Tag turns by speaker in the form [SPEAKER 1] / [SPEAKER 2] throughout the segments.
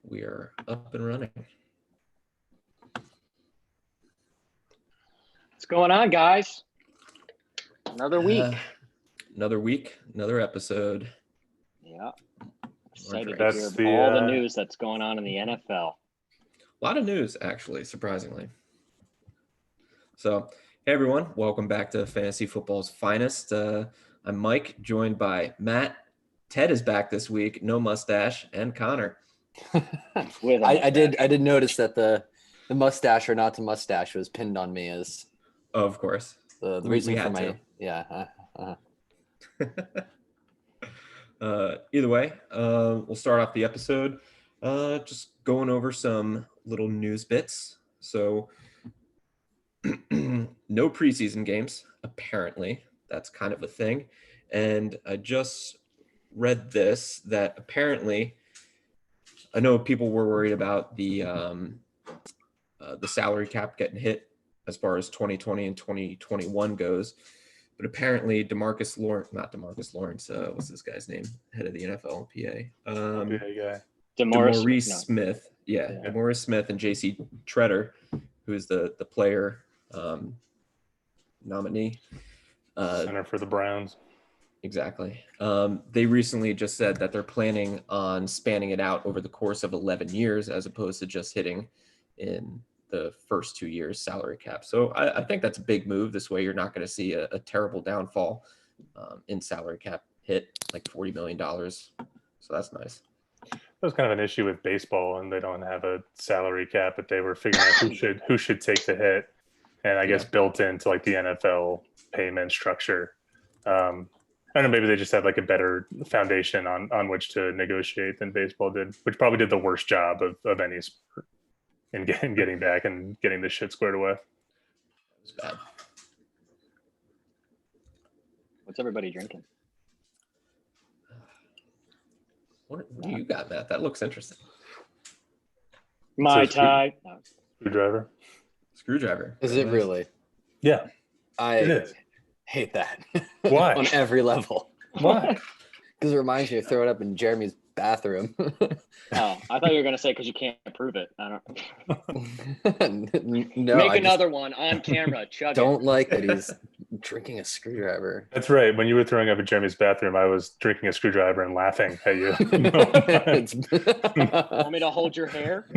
[SPEAKER 1] We are up and running.
[SPEAKER 2] What's going on, guys? Another week.
[SPEAKER 1] Another episode.
[SPEAKER 2] Yeah. Excited
[SPEAKER 1] That's
[SPEAKER 2] to hear all the news that's going on in the NFL.
[SPEAKER 1] A lot of news, actually, surprisingly. So, hey, everyone. Welcome back to Fantasy Football's Finest. I'm Mike, joined by Matt. Ted is back this week. No mustache. And Connor.
[SPEAKER 3] I did notice that the mustache or not to mustache was pinned on me as
[SPEAKER 1] of course
[SPEAKER 3] the reason for my
[SPEAKER 1] either way, we'll start off the episode just going over some little news bits. So no preseason games, apparently. That's kind of a thing. And I just read this, that apparently, I know people were worried about the salary cap getting hit as far as 2020 and 2021 goes, but apparently What's this guy's name? Head of the NFL PA. DeMaurice Smith. Yeah, DeMaurice Smith and J.C. Tretter, who is the player nominee.
[SPEAKER 4] Center for the Browns.
[SPEAKER 1] Exactly. They recently just said that they're planning on spanning it out over the course of 11 years as opposed to just hitting in the first 2 years salary cap. So I think that's a big move. This way you're not going to see a terrible downfall in salary cap hit, like $40 million. So that's nice.
[SPEAKER 4] That was kind of an issue with baseball, and they don't have a salary cap, but they were figuring out who should take the hit. And I guess built into like the NFL payment structure. I don't know, maybe they just had like a better foundation on which to negotiate than baseball did, which probably did the worst job of any sport in getting back and getting this shit squared away.
[SPEAKER 1] It was bad.
[SPEAKER 2] What's everybody drinking?
[SPEAKER 1] What do you got, Matt? That looks interesting.
[SPEAKER 2] Mai Tai.
[SPEAKER 1] Screwdriver.
[SPEAKER 3] Is it really?
[SPEAKER 4] Yeah.
[SPEAKER 3] It is. Hate that.
[SPEAKER 4] Why?
[SPEAKER 3] On every level.
[SPEAKER 4] Why?
[SPEAKER 3] Because it reminds you of throwing up in Jeremy's bathroom.
[SPEAKER 2] Oh, I thought you were going to say because you can't prove it. I don't.
[SPEAKER 3] No,
[SPEAKER 2] Make another one on camera. Chug
[SPEAKER 3] don't
[SPEAKER 2] it.
[SPEAKER 3] like that he's drinking a screwdriver.
[SPEAKER 4] That's right. When you were throwing up in Jeremy's bathroom, I was drinking a screwdriver and laughing at you.
[SPEAKER 2] Want me to hold your hair?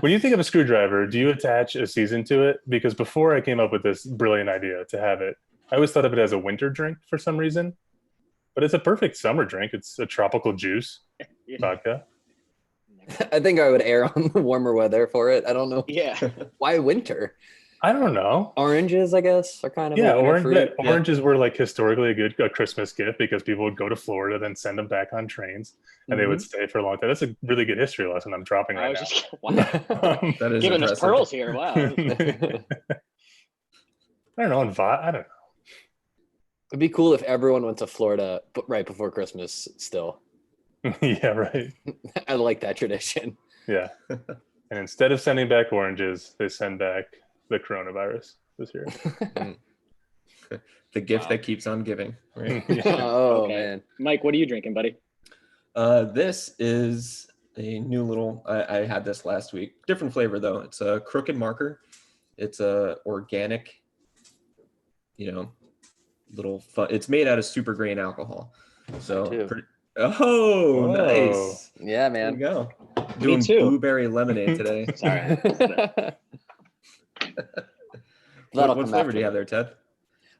[SPEAKER 4] When you think of a screwdriver, do you attach a season to it? Because before I came up with this brilliant idea to have it, I always thought of it as a winter drink for some reason. But it's a perfect summer drink. It's a tropical juice, vodka.
[SPEAKER 3] I think I would err on the warmer weather for it. I don't know.
[SPEAKER 2] Yeah.
[SPEAKER 3] Why winter?
[SPEAKER 4] I don't know.
[SPEAKER 3] Oranges, I guess, are kind of
[SPEAKER 4] oranges were like historically a Christmas gift because people would go to Florida, then send them back on trains, and they would stay for a long time. That's a really good history lesson I'm dropping right now.
[SPEAKER 2] Wow.
[SPEAKER 1] That is
[SPEAKER 2] giving
[SPEAKER 1] impressive.
[SPEAKER 2] us pearls here. Wow.
[SPEAKER 4] I don't know. I don't know.
[SPEAKER 3] It'd be cool if everyone went to Florida right before Christmas still.
[SPEAKER 4] Yeah, right.
[SPEAKER 3] I like that tradition.
[SPEAKER 4] Yeah. And instead of sending back oranges, they send back the coronavirus this year.
[SPEAKER 1] The gift that keeps on giving. Right?
[SPEAKER 3] Oh, man.
[SPEAKER 2] Mike, what are you drinking, buddy?
[SPEAKER 1] This is a new little, I had this last week. Different flavor, though. It's a Crooked Marker. It's a organic, little fun. It's made out of super grain alcohol. So,
[SPEAKER 4] Whoa.
[SPEAKER 1] Nice.
[SPEAKER 3] Yeah, man.
[SPEAKER 1] There you go. Doing blueberry lemonade today.
[SPEAKER 2] Sorry.
[SPEAKER 1] What flavor do you have there, Ted?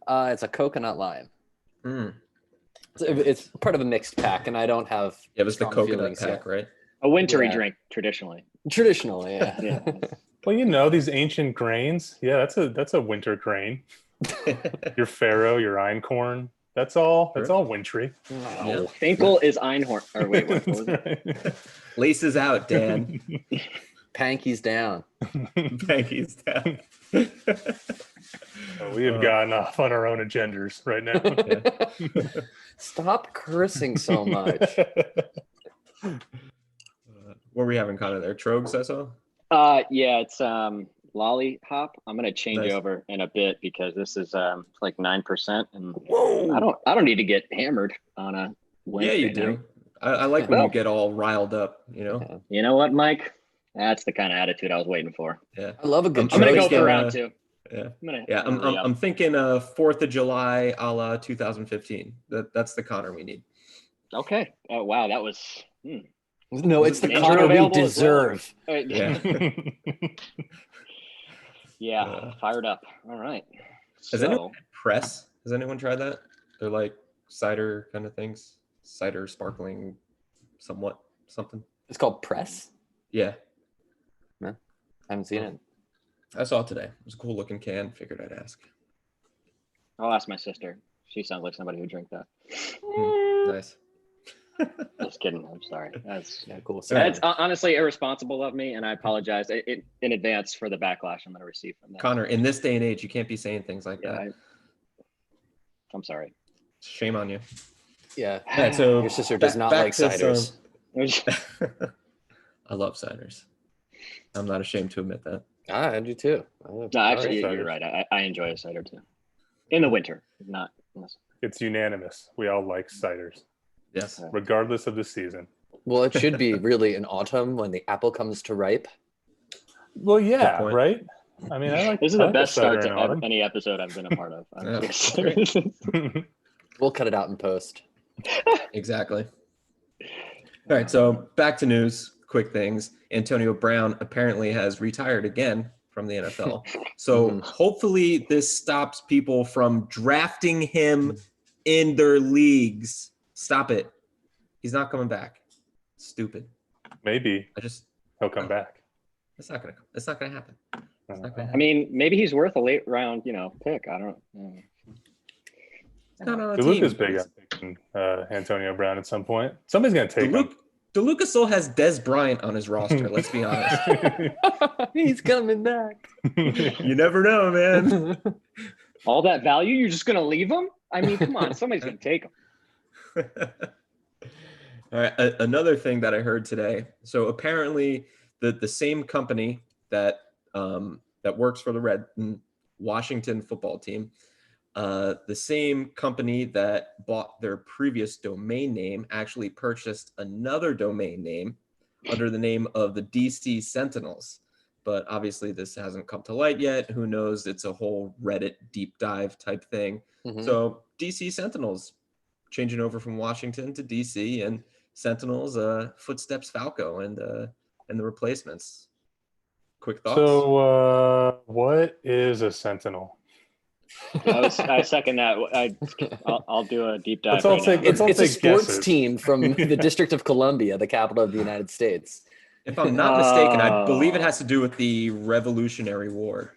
[SPEAKER 3] It's a coconut lime. It's part of a mixed pack, and I don't have.
[SPEAKER 1] Yeah, it was the coconut pack, right?
[SPEAKER 2] A wintry drink, traditionally.
[SPEAKER 3] Traditionally, yeah.
[SPEAKER 4] Well, these ancient grains. Yeah, that's a winter grain. Your farro, your einkorn. That's all wintry.
[SPEAKER 2] No. Finkel is Einhorn. Or wait, what was it?
[SPEAKER 1] Laces out, Dan.
[SPEAKER 3] Panky's down.
[SPEAKER 1] Panky's down.
[SPEAKER 4] We have gotten off on our own agendas right now.
[SPEAKER 1] Yeah.
[SPEAKER 3] Stop cursing so much.
[SPEAKER 1] What were we having, Connor? There, Trogs, I saw.
[SPEAKER 2] Yeah, it's Lollipop. I'm gonna change over in a bit because this is like 9%, and
[SPEAKER 3] Whoa.
[SPEAKER 2] I don't need to get hammered on a Wednesday.
[SPEAKER 1] Yeah, you do. I like when you get all riled up, you know?
[SPEAKER 3] Yeah.
[SPEAKER 2] You know what, Mike? That's the kind of attitude I was waiting for.
[SPEAKER 1] Yeah.
[SPEAKER 3] I love a good.
[SPEAKER 2] I'm gonna go
[SPEAKER 1] thinking,
[SPEAKER 2] for round 2.
[SPEAKER 1] Yeah.
[SPEAKER 2] I'm gonna
[SPEAKER 1] I'm thinking 4th of July a la 2015. That's the Connor we need.
[SPEAKER 2] Okay. Oh wow, that was.
[SPEAKER 3] No, it's the
[SPEAKER 2] Intro
[SPEAKER 3] Connor we
[SPEAKER 2] available as well?
[SPEAKER 3] deserve.
[SPEAKER 1] Yeah.
[SPEAKER 2] Yeah, fired up. All right.
[SPEAKER 1] Has
[SPEAKER 2] So,
[SPEAKER 1] anyone had press? Has anyone tried that? They're like cider kind of things. Cider, sparkling, somewhat something.
[SPEAKER 3] It's called Press.
[SPEAKER 1] Yeah.
[SPEAKER 3] I haven't seen it.
[SPEAKER 1] I saw it today. It was a cool looking can. Figured I'd ask.
[SPEAKER 2] I'll ask my sister. She sounds like somebody who drank that.
[SPEAKER 1] Nice.
[SPEAKER 2] Just kidding. I'm sorry. That's
[SPEAKER 3] Cool.
[SPEAKER 2] That's honestly irresponsible of me, and I apologize in advance for the backlash I'm going to receive from that.
[SPEAKER 1] Connor, in this day and age, you can't be saying things like that.
[SPEAKER 2] I'm sorry.
[SPEAKER 1] Shame on you.
[SPEAKER 3] Yeah.
[SPEAKER 1] All right, so
[SPEAKER 3] Your sister does not
[SPEAKER 1] back
[SPEAKER 3] like
[SPEAKER 1] to
[SPEAKER 3] ciders.
[SPEAKER 1] I love ciders. I'm not ashamed to admit that.
[SPEAKER 3] I do too.
[SPEAKER 2] No, actually,
[SPEAKER 4] Ciders.
[SPEAKER 2] you're right. I enjoy a cider too. In the winter, not.
[SPEAKER 4] It's unanimous. We all like ciders,
[SPEAKER 1] Yes.
[SPEAKER 4] regardless of the season.
[SPEAKER 3] Well, it should be really in autumn when the apple comes to ripe.
[SPEAKER 4] Well, yeah,
[SPEAKER 1] point.
[SPEAKER 4] right? I mean, I like
[SPEAKER 2] This is
[SPEAKER 4] I
[SPEAKER 2] the
[SPEAKER 4] like a
[SPEAKER 2] best start
[SPEAKER 4] cider
[SPEAKER 2] to
[SPEAKER 4] in autumn.
[SPEAKER 2] any episode I've been a part of.
[SPEAKER 1] Yeah, that's
[SPEAKER 3] We'll cut it out in post.
[SPEAKER 1] Exactly. All right, so back to news, quick things. Antonio Brown apparently has retired again from the NFL. So hopefully this stops people from drafting him in their leagues. Stop it. He's not coming back. Stupid.
[SPEAKER 4] Maybe he'll come back.
[SPEAKER 1] It's not gonna happen. It's not gonna
[SPEAKER 2] I
[SPEAKER 1] happen.
[SPEAKER 2] mean, maybe he's worth a late round, pick. I don't know.
[SPEAKER 1] He's not on a
[SPEAKER 4] DeLuca's
[SPEAKER 1] team.
[SPEAKER 4] big on picking Antonio Brown at some point. Somebody's gonna take him.
[SPEAKER 1] DeLuca still has Des Bryant on his roster. Let's be honest.
[SPEAKER 3] He's coming back.
[SPEAKER 1] You never know, man.
[SPEAKER 2] All that value, you're just gonna leave him? I mean, come on, somebody's gonna take him.
[SPEAKER 1] All right. Another thing that I heard today. So apparently, the same company that works for the Washington football team, the same company that bought their previous domain name actually purchased another domain name under the name of the DC Sentinels. But obviously, this hasn't come to light yet. Who knows? It's a whole Reddit deep dive type thing. So DC Sentinels changing over from Washington to DC, and Sentinels, footsteps Falco and the replacements. Quick thoughts.
[SPEAKER 4] So, what is a Sentinel?
[SPEAKER 2] I second that. I'll do a deep dive.
[SPEAKER 3] It's a sports
[SPEAKER 4] guesses.
[SPEAKER 3] team from the District of Columbia, the capital of the United States.
[SPEAKER 1] If I'm not mistaken, I believe it has to do with the Revolutionary War.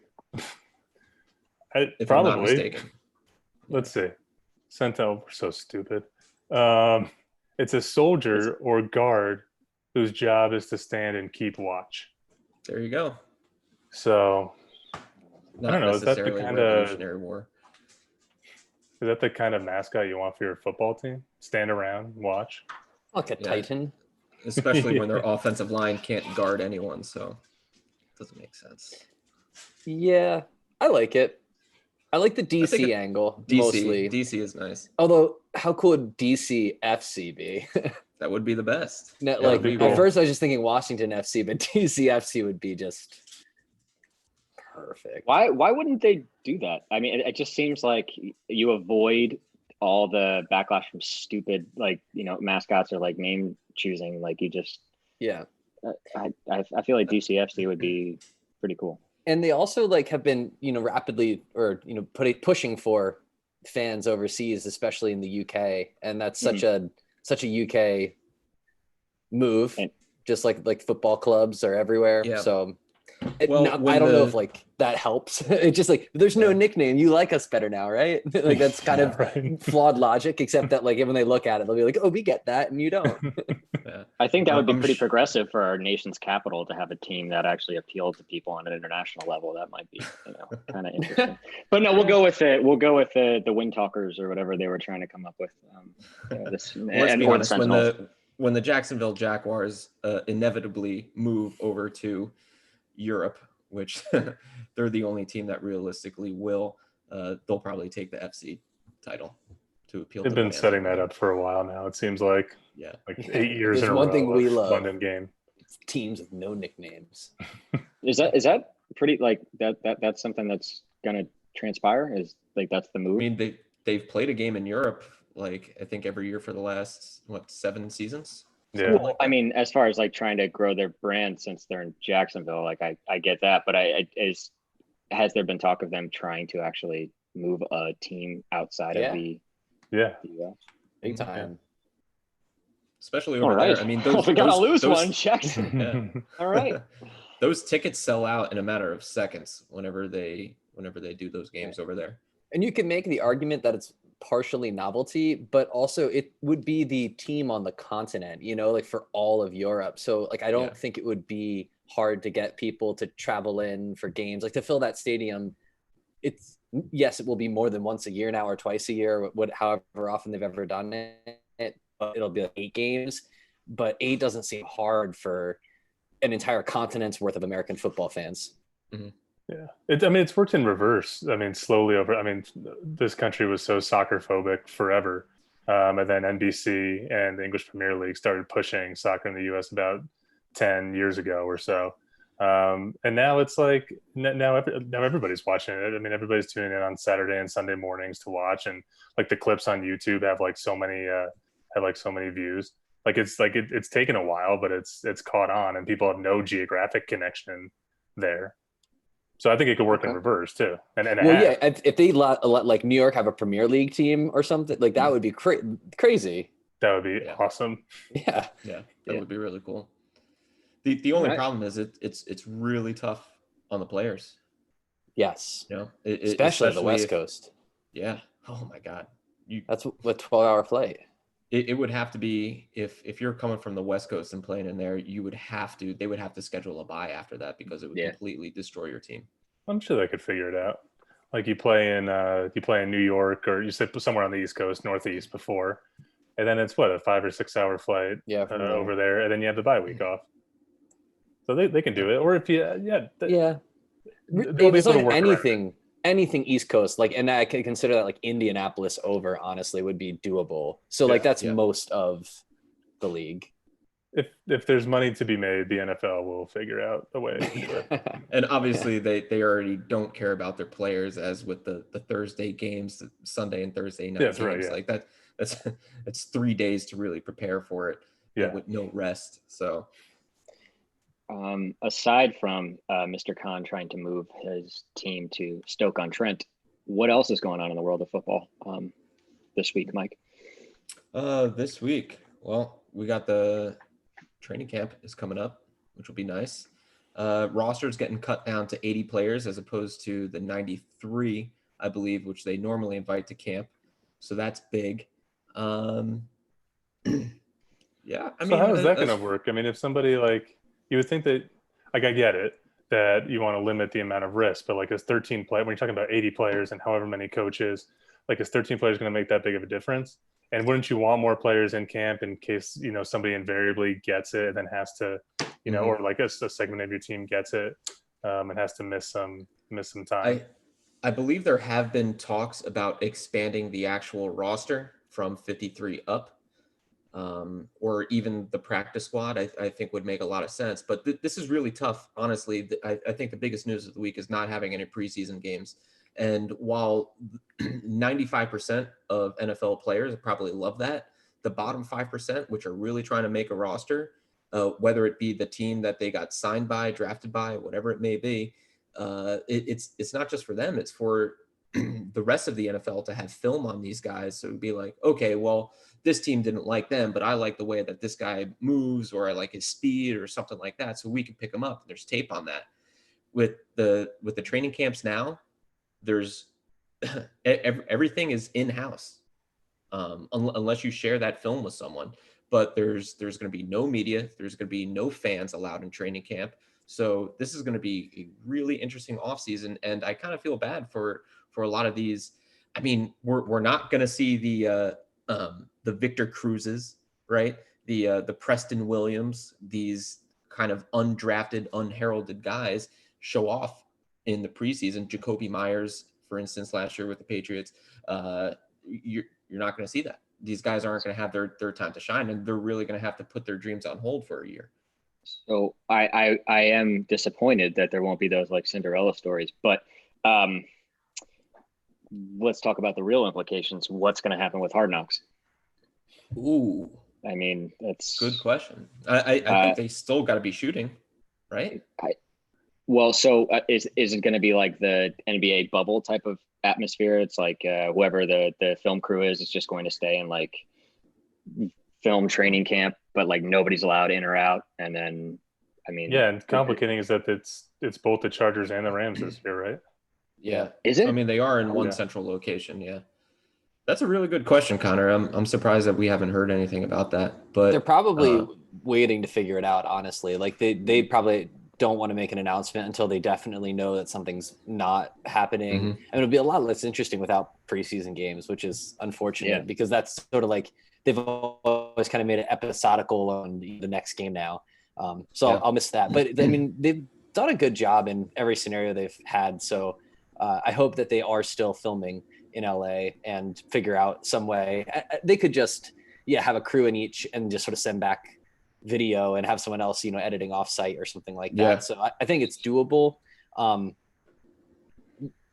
[SPEAKER 1] If I'm not mistaken.
[SPEAKER 4] Let's see. Sentinel, we're so stupid. It's a soldier or guard whose job is to stand and keep watch.
[SPEAKER 1] There you go.
[SPEAKER 4] So,
[SPEAKER 1] Not
[SPEAKER 4] I don't know. Is that the
[SPEAKER 1] necessarily
[SPEAKER 4] kind of
[SPEAKER 1] Revolutionary War.
[SPEAKER 4] Is that the kind of mascot you want for your football team? Stand around, watch.
[SPEAKER 3] Like a Titan.
[SPEAKER 1] Especially when their offensive line can't guard anyone, so it doesn't make sense.
[SPEAKER 3] Yeah, I like it. I like the DC angle mostly.
[SPEAKER 1] DC is nice.
[SPEAKER 3] Although, how cool would DC FC be?
[SPEAKER 1] That would be the best.
[SPEAKER 3] No,
[SPEAKER 1] Yeah,
[SPEAKER 3] like
[SPEAKER 1] be
[SPEAKER 3] at
[SPEAKER 1] cool.
[SPEAKER 3] first, I was just thinking Washington FC, but DC FC would be just perfect.
[SPEAKER 2] Why wouldn't they do that? I mean, it just seems like you avoid all the backlash from stupid, mascots or name choosing. Like you just,
[SPEAKER 3] Yeah.
[SPEAKER 2] I feel like DCFC would be pretty cool.
[SPEAKER 3] And they also have been, rapidly or, pushing for fans overseas, especially in the UK. And that's such a UK move, just like football clubs are everywhere.
[SPEAKER 1] Yeah.
[SPEAKER 3] So I
[SPEAKER 1] Well,
[SPEAKER 3] don't know if that helps. It's just there's no nickname. You like us better now, right? That's kind of flawed logic, except that when they look at it, they'll be like, oh, we get that. And you don't.
[SPEAKER 1] Yeah.
[SPEAKER 2] I think that would be pretty progressive for our nation's capital to have a team that actually appealed to people on an international level. That might be, kind of interesting. But no, we'll go with it. We'll go with the Wind Talkers or whatever they were trying to come up with.
[SPEAKER 1] Let's be honest. When the Jacksonville Jaguars inevitably move over to Europe, which they're the only team that realistically will, they'll probably take the FC title. to appeal.
[SPEAKER 4] They've
[SPEAKER 1] to the
[SPEAKER 4] been
[SPEAKER 1] fans
[SPEAKER 4] setting
[SPEAKER 1] over
[SPEAKER 4] that
[SPEAKER 1] there.
[SPEAKER 4] up for a while now. It seems like
[SPEAKER 1] Yeah.
[SPEAKER 4] 8 years
[SPEAKER 3] There's
[SPEAKER 4] in a
[SPEAKER 3] one
[SPEAKER 4] row
[SPEAKER 3] thing we
[SPEAKER 4] of
[SPEAKER 3] love.
[SPEAKER 4] London game.
[SPEAKER 3] Teams with no nicknames.
[SPEAKER 2] Is that pretty like that's something that's gonna transpire? Is like that's the
[SPEAKER 1] I
[SPEAKER 2] move?
[SPEAKER 1] mean, they've played a game in Europe, like I think every year for the last 7 seasons.
[SPEAKER 4] Yeah.
[SPEAKER 1] Something like
[SPEAKER 2] I
[SPEAKER 1] that.
[SPEAKER 2] mean, as far as like trying to grow their brand since they're in Jacksonville, like I get that, but has there been talk of them trying to actually move a team outside of the
[SPEAKER 4] Yeah.
[SPEAKER 2] US?
[SPEAKER 3] Big time.
[SPEAKER 1] Especially
[SPEAKER 2] All
[SPEAKER 1] over
[SPEAKER 2] right.
[SPEAKER 1] there. I mean,
[SPEAKER 2] Well, we gotta lose
[SPEAKER 1] those-
[SPEAKER 2] one, Jackson.
[SPEAKER 1] Yeah.
[SPEAKER 2] All right.
[SPEAKER 1] Those tickets sell out in a matter of seconds whenever they do those games over there.
[SPEAKER 3] And you can make the argument that it's partially novelty, but also it would be the team on the continent, like for all of Europe. So like, I don't think it would be hard to get people to travel in for games, like to fill that stadium. Yes, it will be more than once a year now or twice a year, however often they've ever done it, but it'll be like 8 games. But 8 doesn't seem hard for an entire continent's worth of American football fans.
[SPEAKER 1] Mm-hmm.
[SPEAKER 4] Yeah. It's worked in reverse. Slowly this country was so soccer phobic forever. And then NBC and the English Premier League started pushing soccer in the US about 10 years ago or so. And now it's like, now everybody's watching it. Everybody's tuning in on Saturday and Sunday mornings to watch. And like the clips on YouTube have like so many views. Like it's taken a while, but it's caught on, and people have no geographic connection there. So I think it could work in reverse too.
[SPEAKER 3] If they let like New York have a Premier League team or something, like that would be crazy.
[SPEAKER 4] That would be awesome.
[SPEAKER 3] Yeah,
[SPEAKER 1] that would be really cool. The only problem is it's really tough on the players.
[SPEAKER 3] Yes,
[SPEAKER 1] especially
[SPEAKER 3] the West Coast.
[SPEAKER 1] Yeah. Oh my God.
[SPEAKER 3] That's a 12-hour flight.
[SPEAKER 1] It would have to be if you're coming from the West Coast and playing in there, they would have to schedule a bye after that because it would completely destroy your team.
[SPEAKER 4] I'm sure they could figure it out. Like you play in New York, or you sit somewhere on the East Coast, Northeast before, and then it's a 5 or 6 hour flight over there, and then you have the bye week off. So they can do it. Or if
[SPEAKER 3] It's like anything East Coast, like, and I can consider that like Indianapolis over, honestly, would be doable. So like that's most of the league.
[SPEAKER 4] If there's money to be made, the NFL will figure out a way to do it.
[SPEAKER 1] And obviously they already don't care about their players, as with the Thursday games, the Sunday and Thursday night games.
[SPEAKER 4] Right,
[SPEAKER 1] like that's 3 days to really prepare for it with no rest. So
[SPEAKER 2] aside from Mr. Khan trying to move his team to Stoke-on-Trent, what else is going on in the world of football this week, Mike?
[SPEAKER 1] This week, well, we got the training camp is coming up, which will be nice. Roster's getting cut down to 80 players as opposed to the 93, I believe, which they normally invite to camp. So that's big. So
[SPEAKER 4] how is that going to work? If somebody you would think that, I get it, that you want to limit the amount of risk, but as 13 players, when you're talking about 80 players and however many coaches, is 13 players going to make that big of a difference? And wouldn't you want more players in camp in case, somebody invariably gets it and then has to, or a segment of your team gets it and has to miss some time?
[SPEAKER 1] I believe there have been talks about expanding the actual roster from 53 up. Or even the practice squad, I think would make a lot of sense. But this is really tough, honestly. I think the biggest news of the week is not having any preseason games. And while 95% of NFL players probably love that, the bottom 5%, which are really trying to make a roster, whether it be the team that they got signed by, drafted by, whatever it may be, it's not just for them. It's for the rest of the NFL to have film on these guys. So it'd be like, okay, well, this team didn't like them, but I like the way that this guy moves, or I like his speed or something like that. So we can pick him up. There's tape on that. With the training camps now, there's everything is in-house, unless you share that film with someone. But there's going to be no media. There's going to be no fans allowed in training camp. So this is going to be a really interesting offseason, and I kind of feel bad for a lot of these. We're not going to see the Victor Cruzes, right? The Preston Williams, these kind of undrafted, unheralded guys show off in the preseason. Jacoby Myers, for instance, last year with the Patriots. You're you're not going to see that. These guys aren't going to have their time to shine, and they're really going to have to put their dreams on hold for a year.
[SPEAKER 2] So I am disappointed that there won't be those like Cinderella stories, but let's talk about the real implications. What's going to happen with Hard Knocks?
[SPEAKER 1] Ooh,
[SPEAKER 2] I mean, that's
[SPEAKER 1] good question. I think they still got to be shooting, right?
[SPEAKER 2] So is it going to be like the NBA bubble type of atmosphere? It's like whoever the film crew is just going to stay in like film training camp, but like nobody's allowed in or out. And then, I mean,
[SPEAKER 4] yeah, and complicating is that it's both the Chargers and the Rams this year, right?
[SPEAKER 1] Yeah.
[SPEAKER 2] Is it?
[SPEAKER 1] I mean, they are in one central location. Yeah. That's a really good question, Connor. I'm surprised that we haven't heard anything about that, but
[SPEAKER 3] they're probably waiting to figure it out. Honestly, like they probably don't want to make an announcement until they definitely know that something's not happening.
[SPEAKER 1] Mhm.
[SPEAKER 3] And it'll be a lot less interesting without preseason games, which is unfortunate because that's sort of like they've always kind of made it episodical on the next game now. I'll miss that. But I mean, they've done a good job in every scenario they've had. So I hope that they are still filming in LA and figure out some way. They could just, have a crew in each and just sort of send back video and have someone else, editing off site or something like that.
[SPEAKER 1] Yeah.
[SPEAKER 3] So I think it's doable.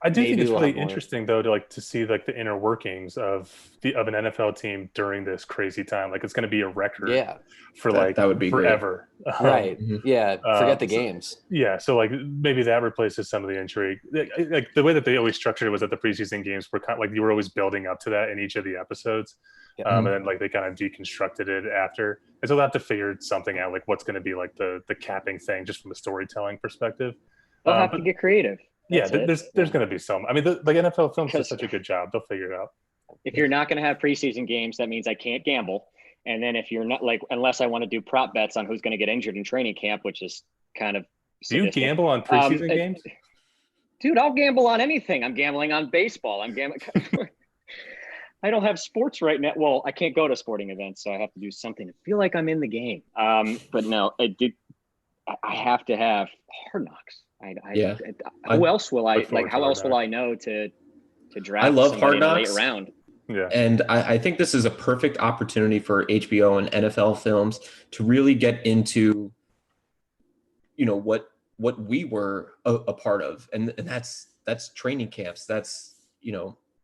[SPEAKER 4] I do think it's really interesting though to see like the inner workings of an NFL team during this crazy time. Like it's going to be a record for that would be forever.
[SPEAKER 3] Right. Forget the games.
[SPEAKER 4] So like maybe that replaces some of the intrigue. Like the way that they always structured it was that the preseason games were kind of like you were always building up to that in each of the episodes. And then like they kind of deconstructed it after. And so they'll have to figure something out, like what's going to be like the capping thing just from a storytelling perspective.
[SPEAKER 2] They'll have to get creative.
[SPEAKER 4] There's going to be some. I mean, the NFL films do such a good job. They'll figure it out.
[SPEAKER 2] If you're not going to have preseason games, that means I can't gamble. And then if you're not unless I want to do prop bets on who's going to get injured in training camp, which is kind of sadistic.
[SPEAKER 4] Do you gamble on preseason games?
[SPEAKER 2] Dude, I'll gamble on anything. I'm gambling on baseball. I'm gambling. I don't have sports right now. Well, I can't go to sporting events, so I have to do something to feel like I'm in the game. But no, I have to have Hard Knocks. Who else will I like? How else will I know to draft?
[SPEAKER 1] I love Hard Knocks.
[SPEAKER 2] Late round.
[SPEAKER 1] Yeah, and I think this is a perfect opportunity for HBO and NFL films to really get into, what we were a part of, and that's training camps. That's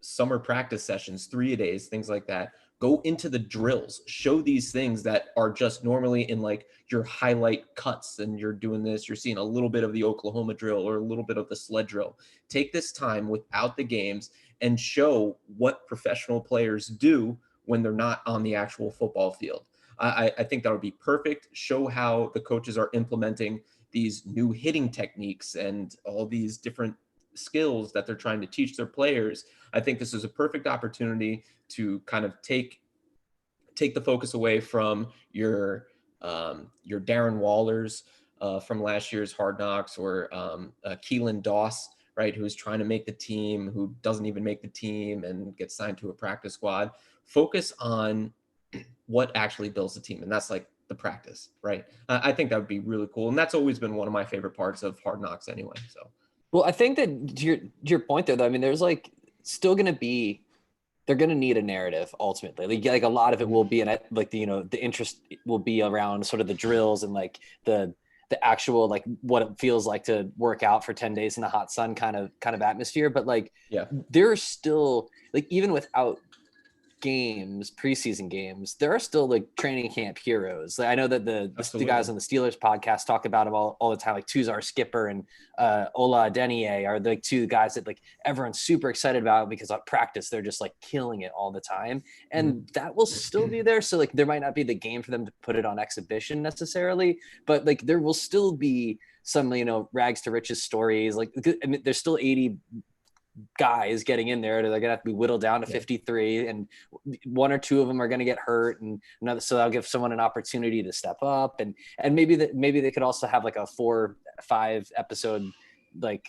[SPEAKER 1] summer practice sessions, 3-a-days, things like that. Go into the drills, show these things that are just normally in like your highlight cuts, and you're doing this, you're seeing a little bit of the Oklahoma drill or a little bit of the sled drill. Take this time without the games and show what professional players do when they're not on the actual football field. I think that would be perfect. Show how the coaches are implementing these new hitting techniques and all these different skills that they're trying to teach their players. I think this is a perfect opportunity to kind of take the focus away from your Darren Wallers from last year's Hard Knocks, or Keelan Doss, right, who's trying to make the team, who doesn't even make the team and gets signed to a practice squad. Focus on what actually builds the team, and that's like the practice, right? I think that would be really cool, and that's always been one of my favorite parts of Hard Knocks anyway. So,
[SPEAKER 3] well, I think that to your point there, though, I mean, there's like still going to be, they're going to need a narrative ultimately. Like a lot of it will be in it, like the interest will be around sort of the drills and like the actual, like what it feels like to work out for 10 days in the hot sun kind of atmosphere. But like, there's still, like, even without games, preseason games, there are still like training camp heroes. Like, I know that the guys on the Steelers podcast talk about them all the time, like Tuzar Skipper and Ola Adeniyi are the two guys that like everyone's super excited about, because at practice they're just like killing it all the time, and that will still be there. So like there might not be the game for them to put it on exhibition necessarily, but like there will still be some rags to riches stories. Like, I mean, there's still 80 guys getting in there. They're going to have to be whittled down to 53, and one or two of them are going to get hurt, and another, so that'll give someone an opportunity to step up, and maybe they could also have like a 4-5 episode like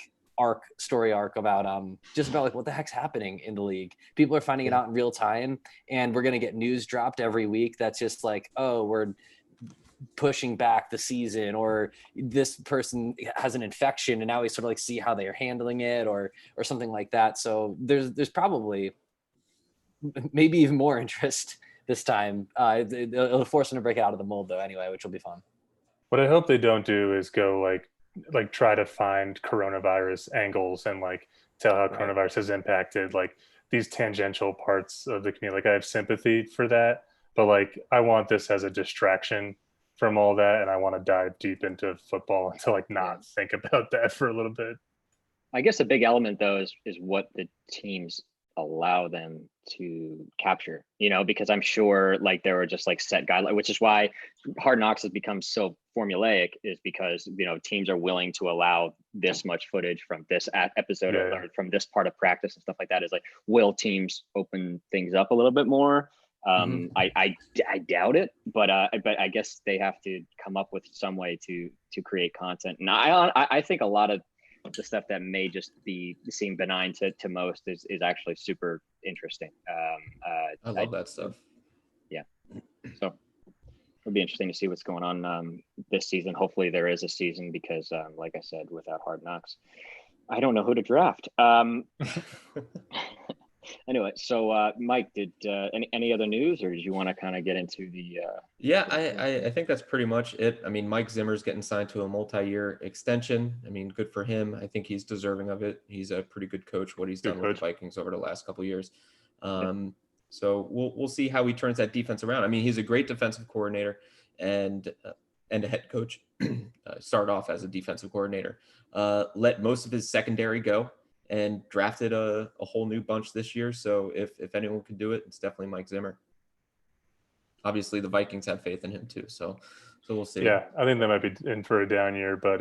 [SPEAKER 3] story arc about just about like what the heck's happening in the league. People are finding it out in real time, and we're going to get news dropped every week that's just like, oh, we're pushing back the season, or this person has an infection and now we sort of like see how they're handling it, or something like that. So there's probably maybe even more interest this time. It'll force them to break it out of the mold though anyway, which will be fun.
[SPEAKER 4] What I hope they don't do is go like try to find coronavirus angles and like tell how coronavirus has impacted like these tangential parts of the community. Like I have sympathy for that, but like I want this as a distraction from all that, and I want to dive deep into football and to like not think about that for a little bit.
[SPEAKER 2] I guess a big element though is what the teams allow them to capture, because I'm sure like there were just like set guidelines, which is why Hard Knocks has become so formulaic, is because teams are willing to allow this much footage from this episode or from this part of practice and stuff like that. Is like, will teams open things up a little bit more? I doubt it, but I guess they have to come up with some way to create content. And I think a lot of the stuff that may just be seem benign to most is actually super interesting.
[SPEAKER 1] I love that stuff.
[SPEAKER 2] Yeah. So it'll be interesting to see what's going on this season. Hopefully there is a season because like I said, without Hard Knocks, I don't know who to draft. Anyway, so Mike, did any other news, or did you want to kind of get into the?
[SPEAKER 1] I think that's pretty much it. I mean, Mike Zimmer's getting signed to a multi-year extension. I mean, good for him. I think he's deserving of it. He's a pretty good coach. What he's done with the Vikings over the last couple of years. So we'll see how he turns that defense around. I mean, he's a great defensive coordinator and a head coach. Started off as a defensive coordinator. Let most of his secondary go. And drafted a whole new bunch this year. So if anyone could do it, it's definitely Mike Zimmer. Obviously, the Vikings have faith in him too. So we'll see.
[SPEAKER 4] Yeah, I think they might be in for a down year, but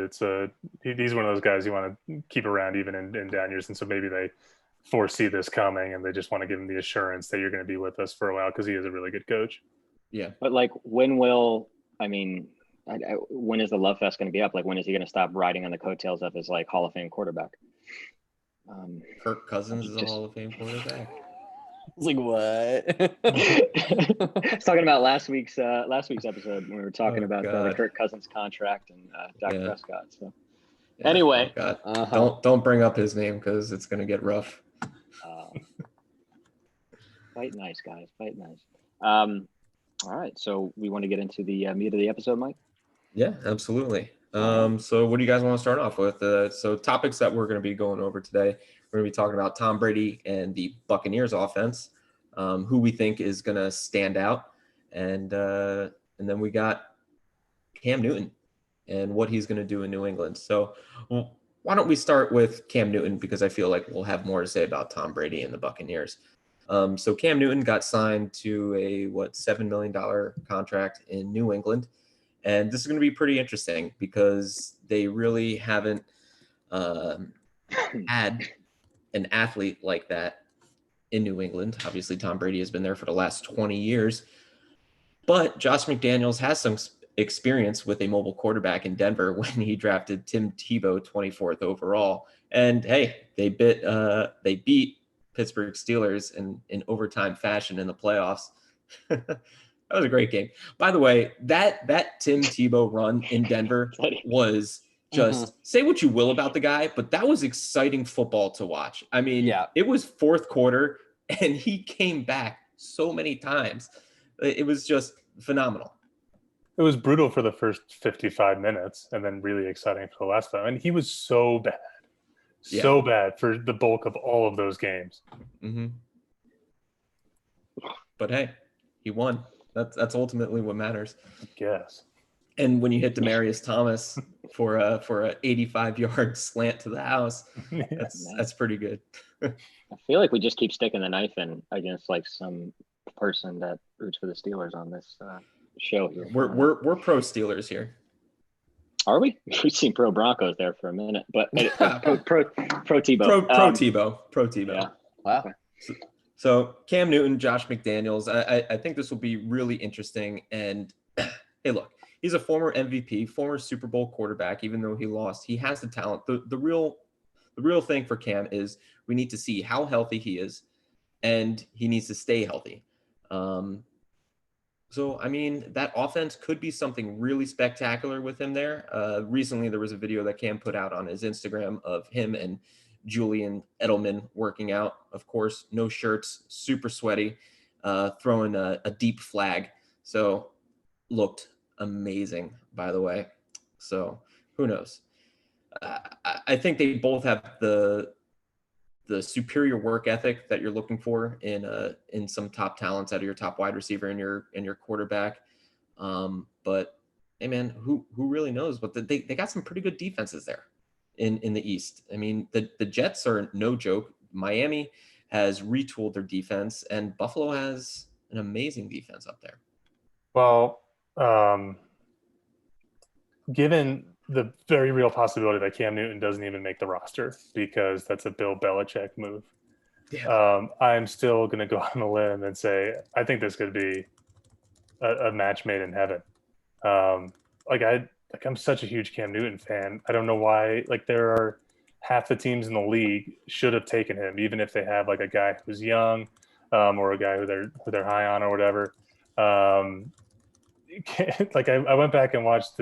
[SPEAKER 4] he's one of those guys you want to keep around even in down years. And so maybe they foresee this coming and they just want to give him the assurance that you're going to be with us for a while because he is a really good coach.
[SPEAKER 1] Yeah.
[SPEAKER 2] But like, when is the love fest going to be up? Like, when is he going to stop riding on the coattails of his like Hall of Fame quarterback?
[SPEAKER 1] Kirk Cousins is a Hall of Fame quarterback.
[SPEAKER 3] It's like, what?
[SPEAKER 2] I was talking about last week's episode when we were talking about the Kirk Cousins contract and Dak Prescott. So anyway,
[SPEAKER 1] don't bring up his name because it's going to get rough.
[SPEAKER 2] Fight nice, guys. Fight nice. All right, so we want to get into the meat of the episode, Mike?
[SPEAKER 1] Yeah, absolutely. So what do you guys want to start off with? So topics that we're going to be going over today, we're going to be talking about Tom Brady and the Buccaneers offense, who we think is going to stand out. And then we got Cam Newton and what he's going to do in New England. So why don't we start with Cam Newton, because I feel like we'll have more to say about Tom Brady and the Buccaneers. So Cam Newton got signed to a $7 million contract in New England. And this is going to be pretty interesting because they really haven't had an athlete like that in New England. Obviously, Tom Brady has been there for the last 20 years. But Josh McDaniels has some experience with a mobile quarterback in Denver when he drafted Tim Tebow 24th overall. And hey, they beat Pittsburgh Steelers in overtime fashion in the playoffs. That was a great game. By the way, that Tim Tebow run in Denver was just, say what you will about the guy, but that was exciting football to watch. I mean, It was fourth quarter and he came back so many times. It was just phenomenal.
[SPEAKER 4] It was brutal for the first 55 minutes and then really exciting for the last time. And he was so bad. So bad for the bulk of all of those games.
[SPEAKER 1] Mm-hmm. But hey, he won. That's ultimately what matters.
[SPEAKER 4] I guess.
[SPEAKER 1] And when you hit Demaryius Thomas for a 85-yard slant to the house, that's pretty good.
[SPEAKER 2] I feel like we just keep sticking the knife in against like some person that roots for the Steelers on this show here.
[SPEAKER 1] We're pro Steelers here.
[SPEAKER 2] Are we? We've seen pro Broncos there for a minute, but pro Tebow.
[SPEAKER 1] Pro Tebow.
[SPEAKER 2] Yeah.
[SPEAKER 3] Wow.
[SPEAKER 2] Okay.
[SPEAKER 1] So Cam Newton, Josh McDaniels, I think this will be really interesting. And hey, look, he's a former MVP, former Super Bowl quarterback. Even though he lost, he has the talent. The real thing for Cam is we need to see how healthy he is, and he needs to stay healthy. So, I mean, that offense could be something really spectacular with him there. Recently, there was a video that Cam put out on his Instagram of him and Julian Edelman working out, of course, no shirts, super sweaty, throwing a deep flag. So looked amazing, by the way. So who knows? I think they both have the superior work ethic that you're looking for in some top talents out of your top wide receiver and your quarterback. But hey man, who really knows? But they got some pretty good defenses there in the East. I mean, the Jets are no joke. Miami has retooled their defense, and Buffalo has an amazing defense up there.
[SPEAKER 4] Well, given the very real possibility that Cam Newton doesn't even make the roster because that's a Bill Belichick move, I'm still going to go on a limb and say I think this could be a match made in heaven. I'm such a huge Cam Newton fan. I don't know why. Like, there are half the teams in the league should have taken him, even if they have like a guy who's young, or a guy who they're high on or whatever. I went back and watched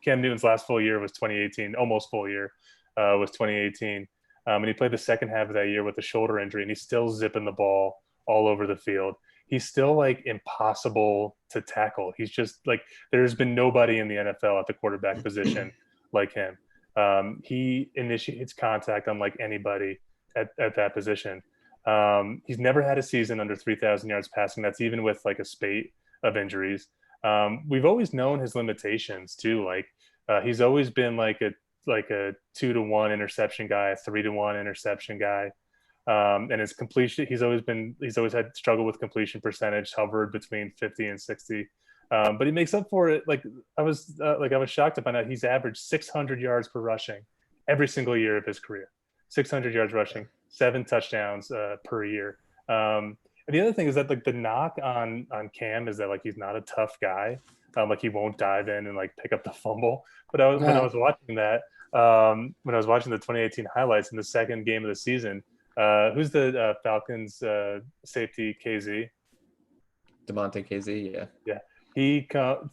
[SPEAKER 4] Cam Newton's last full year was 2018, almost full year was 2018. And he played the second half of that year with a shoulder injury, and he's still zipping the ball all over the field. He's still like impossible to tackle. He's just like, there's been nobody in the NFL at the quarterback position like him. He initiates contact unlike anybody at that position. He's never had a season under 3,000 yards passing. That's even with like a spate of injuries. We've always known his limitations too. Like, he's always been like a 2-to-1 interception guy, a 3-to-1 interception guy. And his completion, he's always had struggle with completion percentage, hovered between 50 and 60. But he makes up for it. I was shocked to find out he's averaged 600 yards per rushing every single year of his career. 600 yards rushing, 7 touchdowns per year. And the other thing is that like the knock on Cam is that like he's not a tough guy. Like he won't dive in and like pick up the fumble. But when I was watching that, when I was watching the 2018 highlights in the second game of the season, who's the Falcons safety? KZ.
[SPEAKER 1] DeMonte KZ,
[SPEAKER 4] yeah.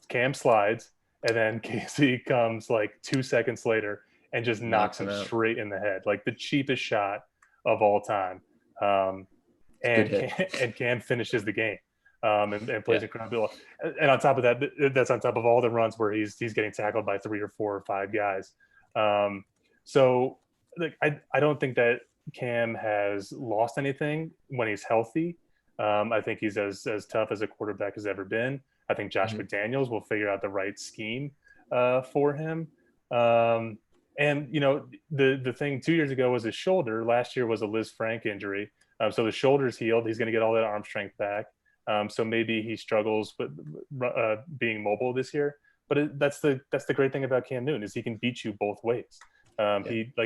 [SPEAKER 4] Cam slides, and then KZ comes like 2 seconds later and just knocks him straight in the head, like the cheapest shot of all time. And Cam finishes the game, and plays incredibly well. And on top of that, that's on top of all the runs where he's getting tackled by 3 or 4 or 5 guys. So like I don't think that Cam has lost anything when he's healthy. I think he's as tough as a quarterback has ever been. I think Josh McDaniels will figure out the right scheme for him. And you know, the thing 2 years ago was his shoulder. Last year was a Liz Frank injury. So the shoulder's healed. He's going to get all that arm strength back. So maybe he struggles with being mobile this year. But that's the great thing about Cam Newton is he can beat you both ways.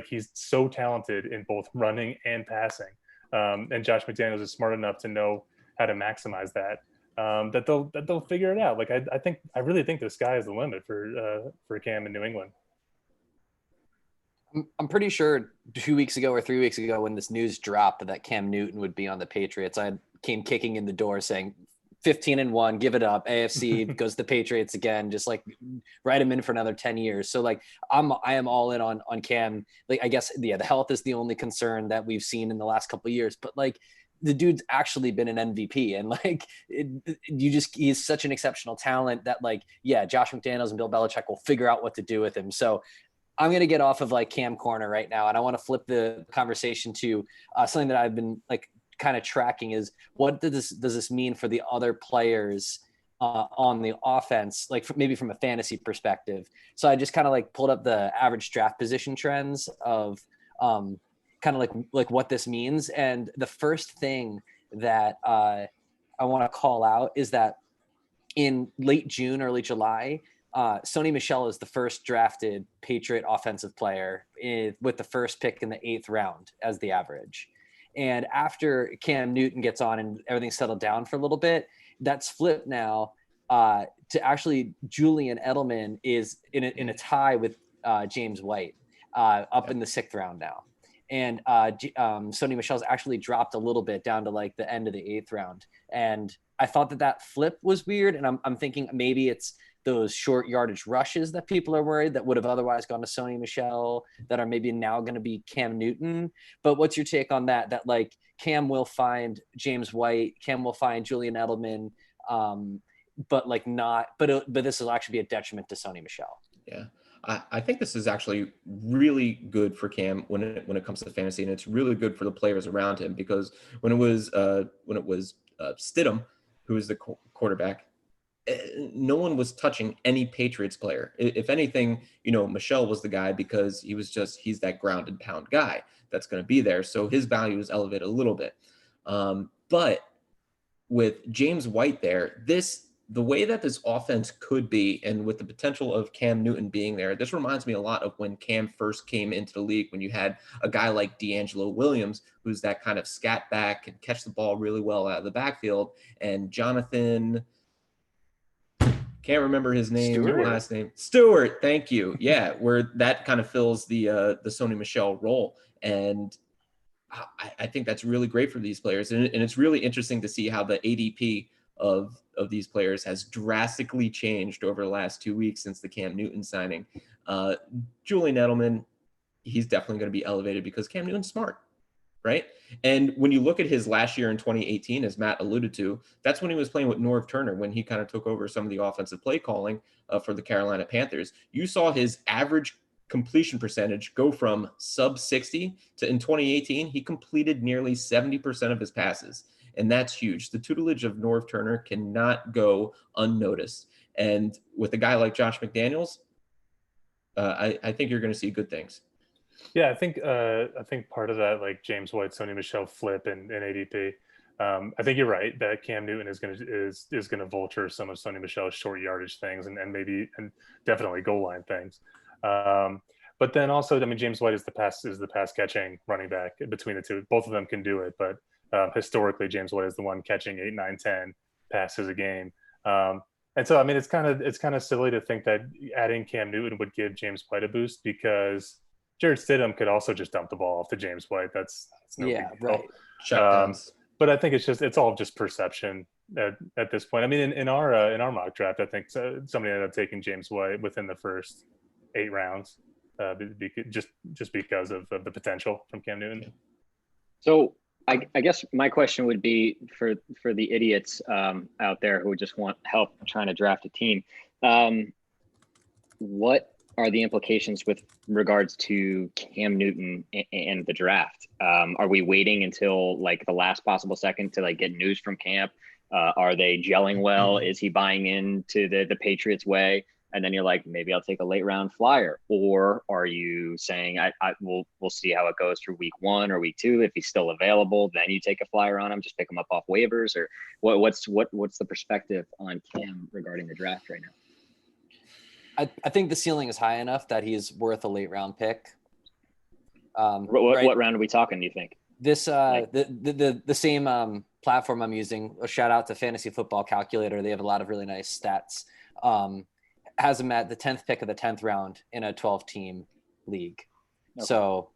[SPEAKER 4] He's so talented in both running and passing. And Josh McDaniels is smart enough to know how to maximize that. That they'll figure it out. Like I really think the sky is the limit for Cam in New England.
[SPEAKER 3] I'm pretty sure 2 weeks ago or 3 weeks ago when this news dropped that Cam Newton would be on the Patriots, I came kicking in the door saying 15-1, give it up. AFC goes to the Patriots again, just like write him in for another 10 years. So like I am all in on Cam. Like I guess the health is the only concern that we've seen in the last couple of years, but like the dude's actually been an MVP, and like he's such an exceptional talent that like Josh McDaniels and Bill Belichick will figure out what to do with him. So I'm going to get off of like Cam corner right now. And I want to flip the conversation to something that I've been like kind of tracking is what does this mean for the other players on the offense, like maybe from a fantasy perspective. So I just kind of like pulled up the average draft position trends of kind of like what this means. And the first thing that I want to call out is that in late June, early July, Sony Michel is the first drafted Patriot offensive player with the first pick in the 8th round as the average. And after Cam Newton gets on and everything settled down for a little bit, that's flipped now to actually Julian Edelman is in a tie with James White up in the 6th round now. And Sony Michel's actually dropped a little bit down to like the end of the 8th round. And I thought that flip was weird. And I'm thinking maybe it's those short yardage rushes that people are worried that would have otherwise gone to Sony Michel that are maybe now going to be Cam Newton. But what's your take on that? That like Cam will find James White, Cam will find Julian Edelman, but like not, but this will actually be a detriment to Sony Michel.
[SPEAKER 1] Yeah. I think this is actually really good for Cam when it comes to fantasy, and it's really good for the players around him, because when it was Stidham, who was the quarterback, no one was touching any Patriots player. If anything, Michel was the guy, because he's that ground and pound guy that's going to be there. So his value is elevated a little bit. But with James White there, the way that this offense could be, and with the potential of Cam Newton being there, this reminds me a lot of when Cam first came into the league, when you had a guy like D'Angelo Williams, who's that kind of scat back and catch the ball really well out of the backfield, and Jonathan, can't remember his last name. Stewart, thank you. Yeah, where that kind of fills the Sony Michel role. And I think that's really great for these players. And it's really interesting to see how the ADP of these players has drastically changed over the last 2 weeks since the Cam Newton signing. Julian Edelman, he's definitely going to be elevated because Cam Newton's smart, right? And when you look at his last year in 2018, as Matt alluded to, that's when he was playing with Norv Turner, when he kind of took over some of the offensive play calling for the Carolina Panthers. You saw his average completion percentage go from sub 60 to, in 2018, he completed nearly 70% of his passes. And that's huge. The tutelage of Norv Turner cannot go unnoticed. And with a guy like Josh McDaniels, I think you're going to see good things.
[SPEAKER 4] Yeah, I think part of that, like James White, Sony Michel flip and ADP. I think you're right that Cam Newton is going to vulture some of Sony Michel's short yardage things and definitely goal line things. But then also, I mean, James White is the pass catching running back between the two. Both of them can do it, but historically, James White is the one catching 8, 9, 10 passes a game. And so, I mean, it's kind of silly to think that adding Cam Newton would give James White a boost, because Jared Stidham could also just dump the ball off to James White. That's no big deal.
[SPEAKER 3] Right.
[SPEAKER 1] Checkdowns.
[SPEAKER 4] But I think it's all just perception at this point. I mean, in our mock draft, I think somebody ended up taking James White within the first 8 rounds, just because of the potential from Cam Newton.
[SPEAKER 2] So I guess my question would be for the idiots out there who just want help trying to draft a team. What are the implications with regards to Cam Newton and the draft? Are we waiting until like the last possible second to like get news from camp? Are they gelling well? Is he buying into the Patriots way? And then you're like, maybe I'll take a late round flyer. Or are you saying we'll see how it goes through week 1 or week 2? If he's still available, then you take a flyer on him, just pick him up off waivers? Or what's the perspective on Cam regarding the draft right now?
[SPEAKER 3] I think the ceiling is high enough that he's worth a late round pick.
[SPEAKER 2] What round are we talking, do you think?
[SPEAKER 3] This the same platform I'm using, a shout out to Fantasy Football Calculator. They have a lot of really nice stats. Has him at the 10th pick of the 10th round in a 12-team league. Okay. So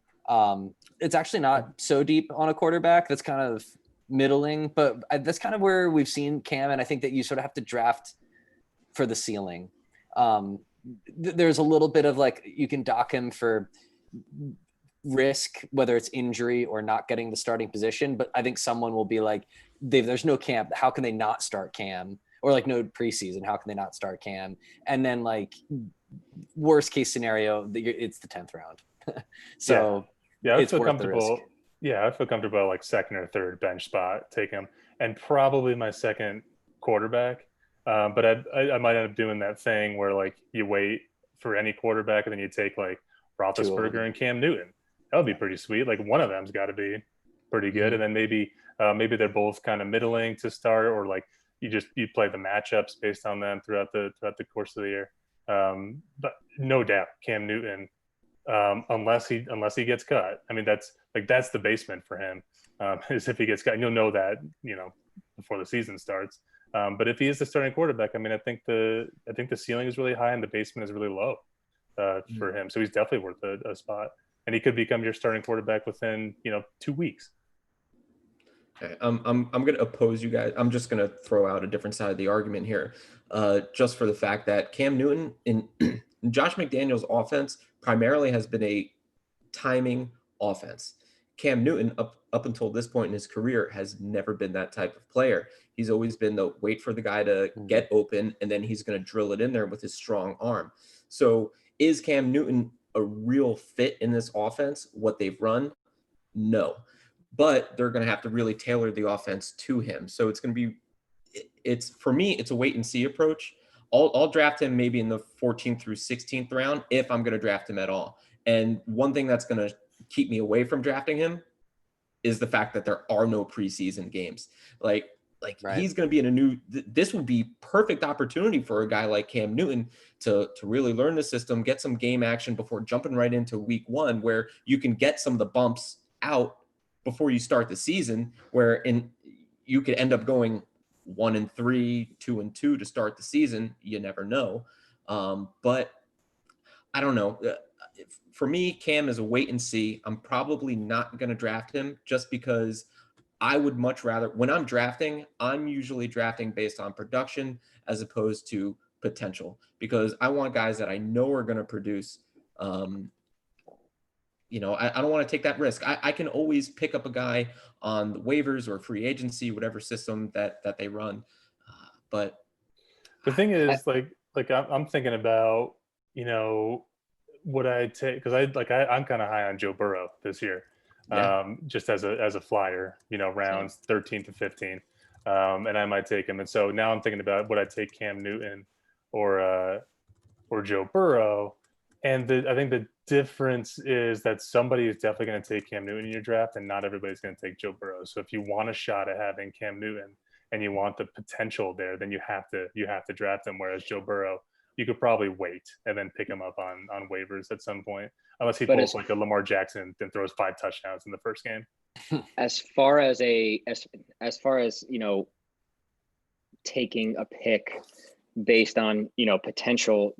[SPEAKER 3] it's actually not so deep on a quarterback. That's kind of middling, but that's kind of where we've seen Cam. And I think that you sort of have to draft for the ceiling. There's a little bit of like, you can dock him for risk, whether it's injury or not getting the starting position. But I think someone will be like, there's no camp. How can they not start Cam? Or like no preseason, how can they not start Cam? And then like worst case scenario, it's the 10th round. So
[SPEAKER 4] yeah,
[SPEAKER 3] it's worth the risk.
[SPEAKER 4] Yeah, I feel comfortable like second or third bench spot, take him, and probably my second quarterback. But I might end up doing that thing where like you wait for any quarterback and then you take like Roethlisberger and Cam Newton. That would be pretty sweet. Like one of them's got to be pretty good, and then maybe they're both kind of middling to start, or like you play the matchups based on them throughout the course of the year. But no doubt Cam Newton, unless he gets cut. I mean, that's the basement for him, is if he gets cut. And you'll know that, before the season starts. But if he is the starting quarterback, I mean, I think the ceiling is really high and the basement is really low for him. So he's definitely worth a spot, and he could become your starting quarterback within 2 weeks.
[SPEAKER 1] Okay, I'm going to oppose you guys. I'm just going to throw out a different side of the argument here, just for the fact that Cam Newton in Josh McDaniels' offense primarily has been a timing offense. Cam Newton, up until this point in his career, has never been that type of player. He's always been the wait for the guy to get open, and then he's going to drill it in there with his strong arm. So is Cam Newton a real fit in this offense, what they've run? No. But they're going to have to really tailor the offense to him. So it's going to be, it's for me, it's a wait and see approach. I'll draft him maybe in the 14th through 16th round if I'm going to draft him at all. And one thing that's going to keep me away from drafting him is the fact that there are no preseason games. Like
[SPEAKER 3] Right.
[SPEAKER 1] he's going to be in a new, this would be perfect opportunity for a guy like Cam Newton to really learn the system, get some game action before jumping right into week one, where you can get some of the bumps out before you start the season, where you could end up going 1-3, 2-2 to start the season. You never know. But I don't know. For me, Cam is a wait and see. I'm probably not going to draft him just because I would much rather, when I'm drafting, I'm usually drafting based on production as opposed to potential, because I want guys that I know are going to produce. I don't want to take that risk. I can always pick up a guy on the waivers or free agency, whatever system that they run. But
[SPEAKER 4] the thing is, I'm thinking about, would I take, because I'm kind of high on Joe Burrow this year, just as a flyer, rounds 13 to 15, and I might take him. And so now I'm thinking about, would I take Cam Newton or Joe Burrow? And I think the difference is that somebody is definitely going to take Cam Newton in your draft, and not everybody's going to take Joe Burrow. So if you want a shot at having Cam Newton and you want the potential there, then you have to draft him. Whereas Joe Burrow, you could probably wait and then pick him up on waivers at some point, unless he pulls like a Lamar Jackson and throws 5 touchdowns in the first game.
[SPEAKER 2] As far as taking a pick based on potential,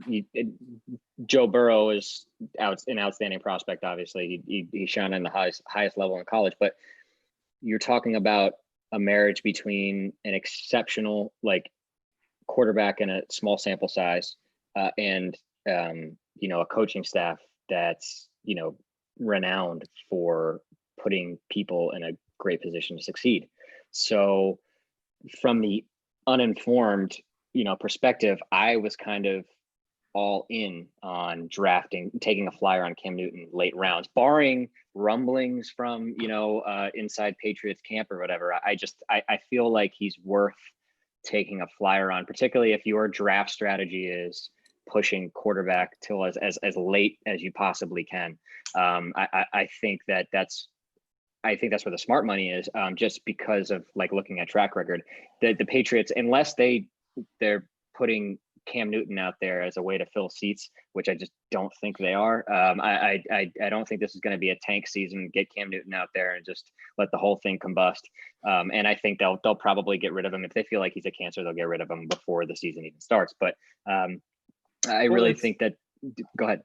[SPEAKER 2] Joe Burrow is an outstanding prospect. Obviously, he shone in the highest level in college. But you're talking about a marriage between an exceptional quarterback in a small sample size and a coaching staff that's renowned for putting people in a great position to succeed. So from the uninformed perspective, I was kind of all in on taking a flyer on Cam Newton late rounds, barring rumblings from inside Patriots camp or whatever. I feel like he's worth taking a flyer on, particularly if your draft strategy is pushing quarterback till as late as you possibly can. I think that's where the smart money is, just because of looking at track record. The Patriots, unless they're putting Cam Newton out there as a way to fill seats, which I just don't think they are. I don't think this is going to be a tank season. Get Cam Newton out there and just let the whole thing combust. And I think they'll probably get rid of him if they feel like he's a cancer. They'll get rid of him before the season even starts. But I really think that. Go ahead.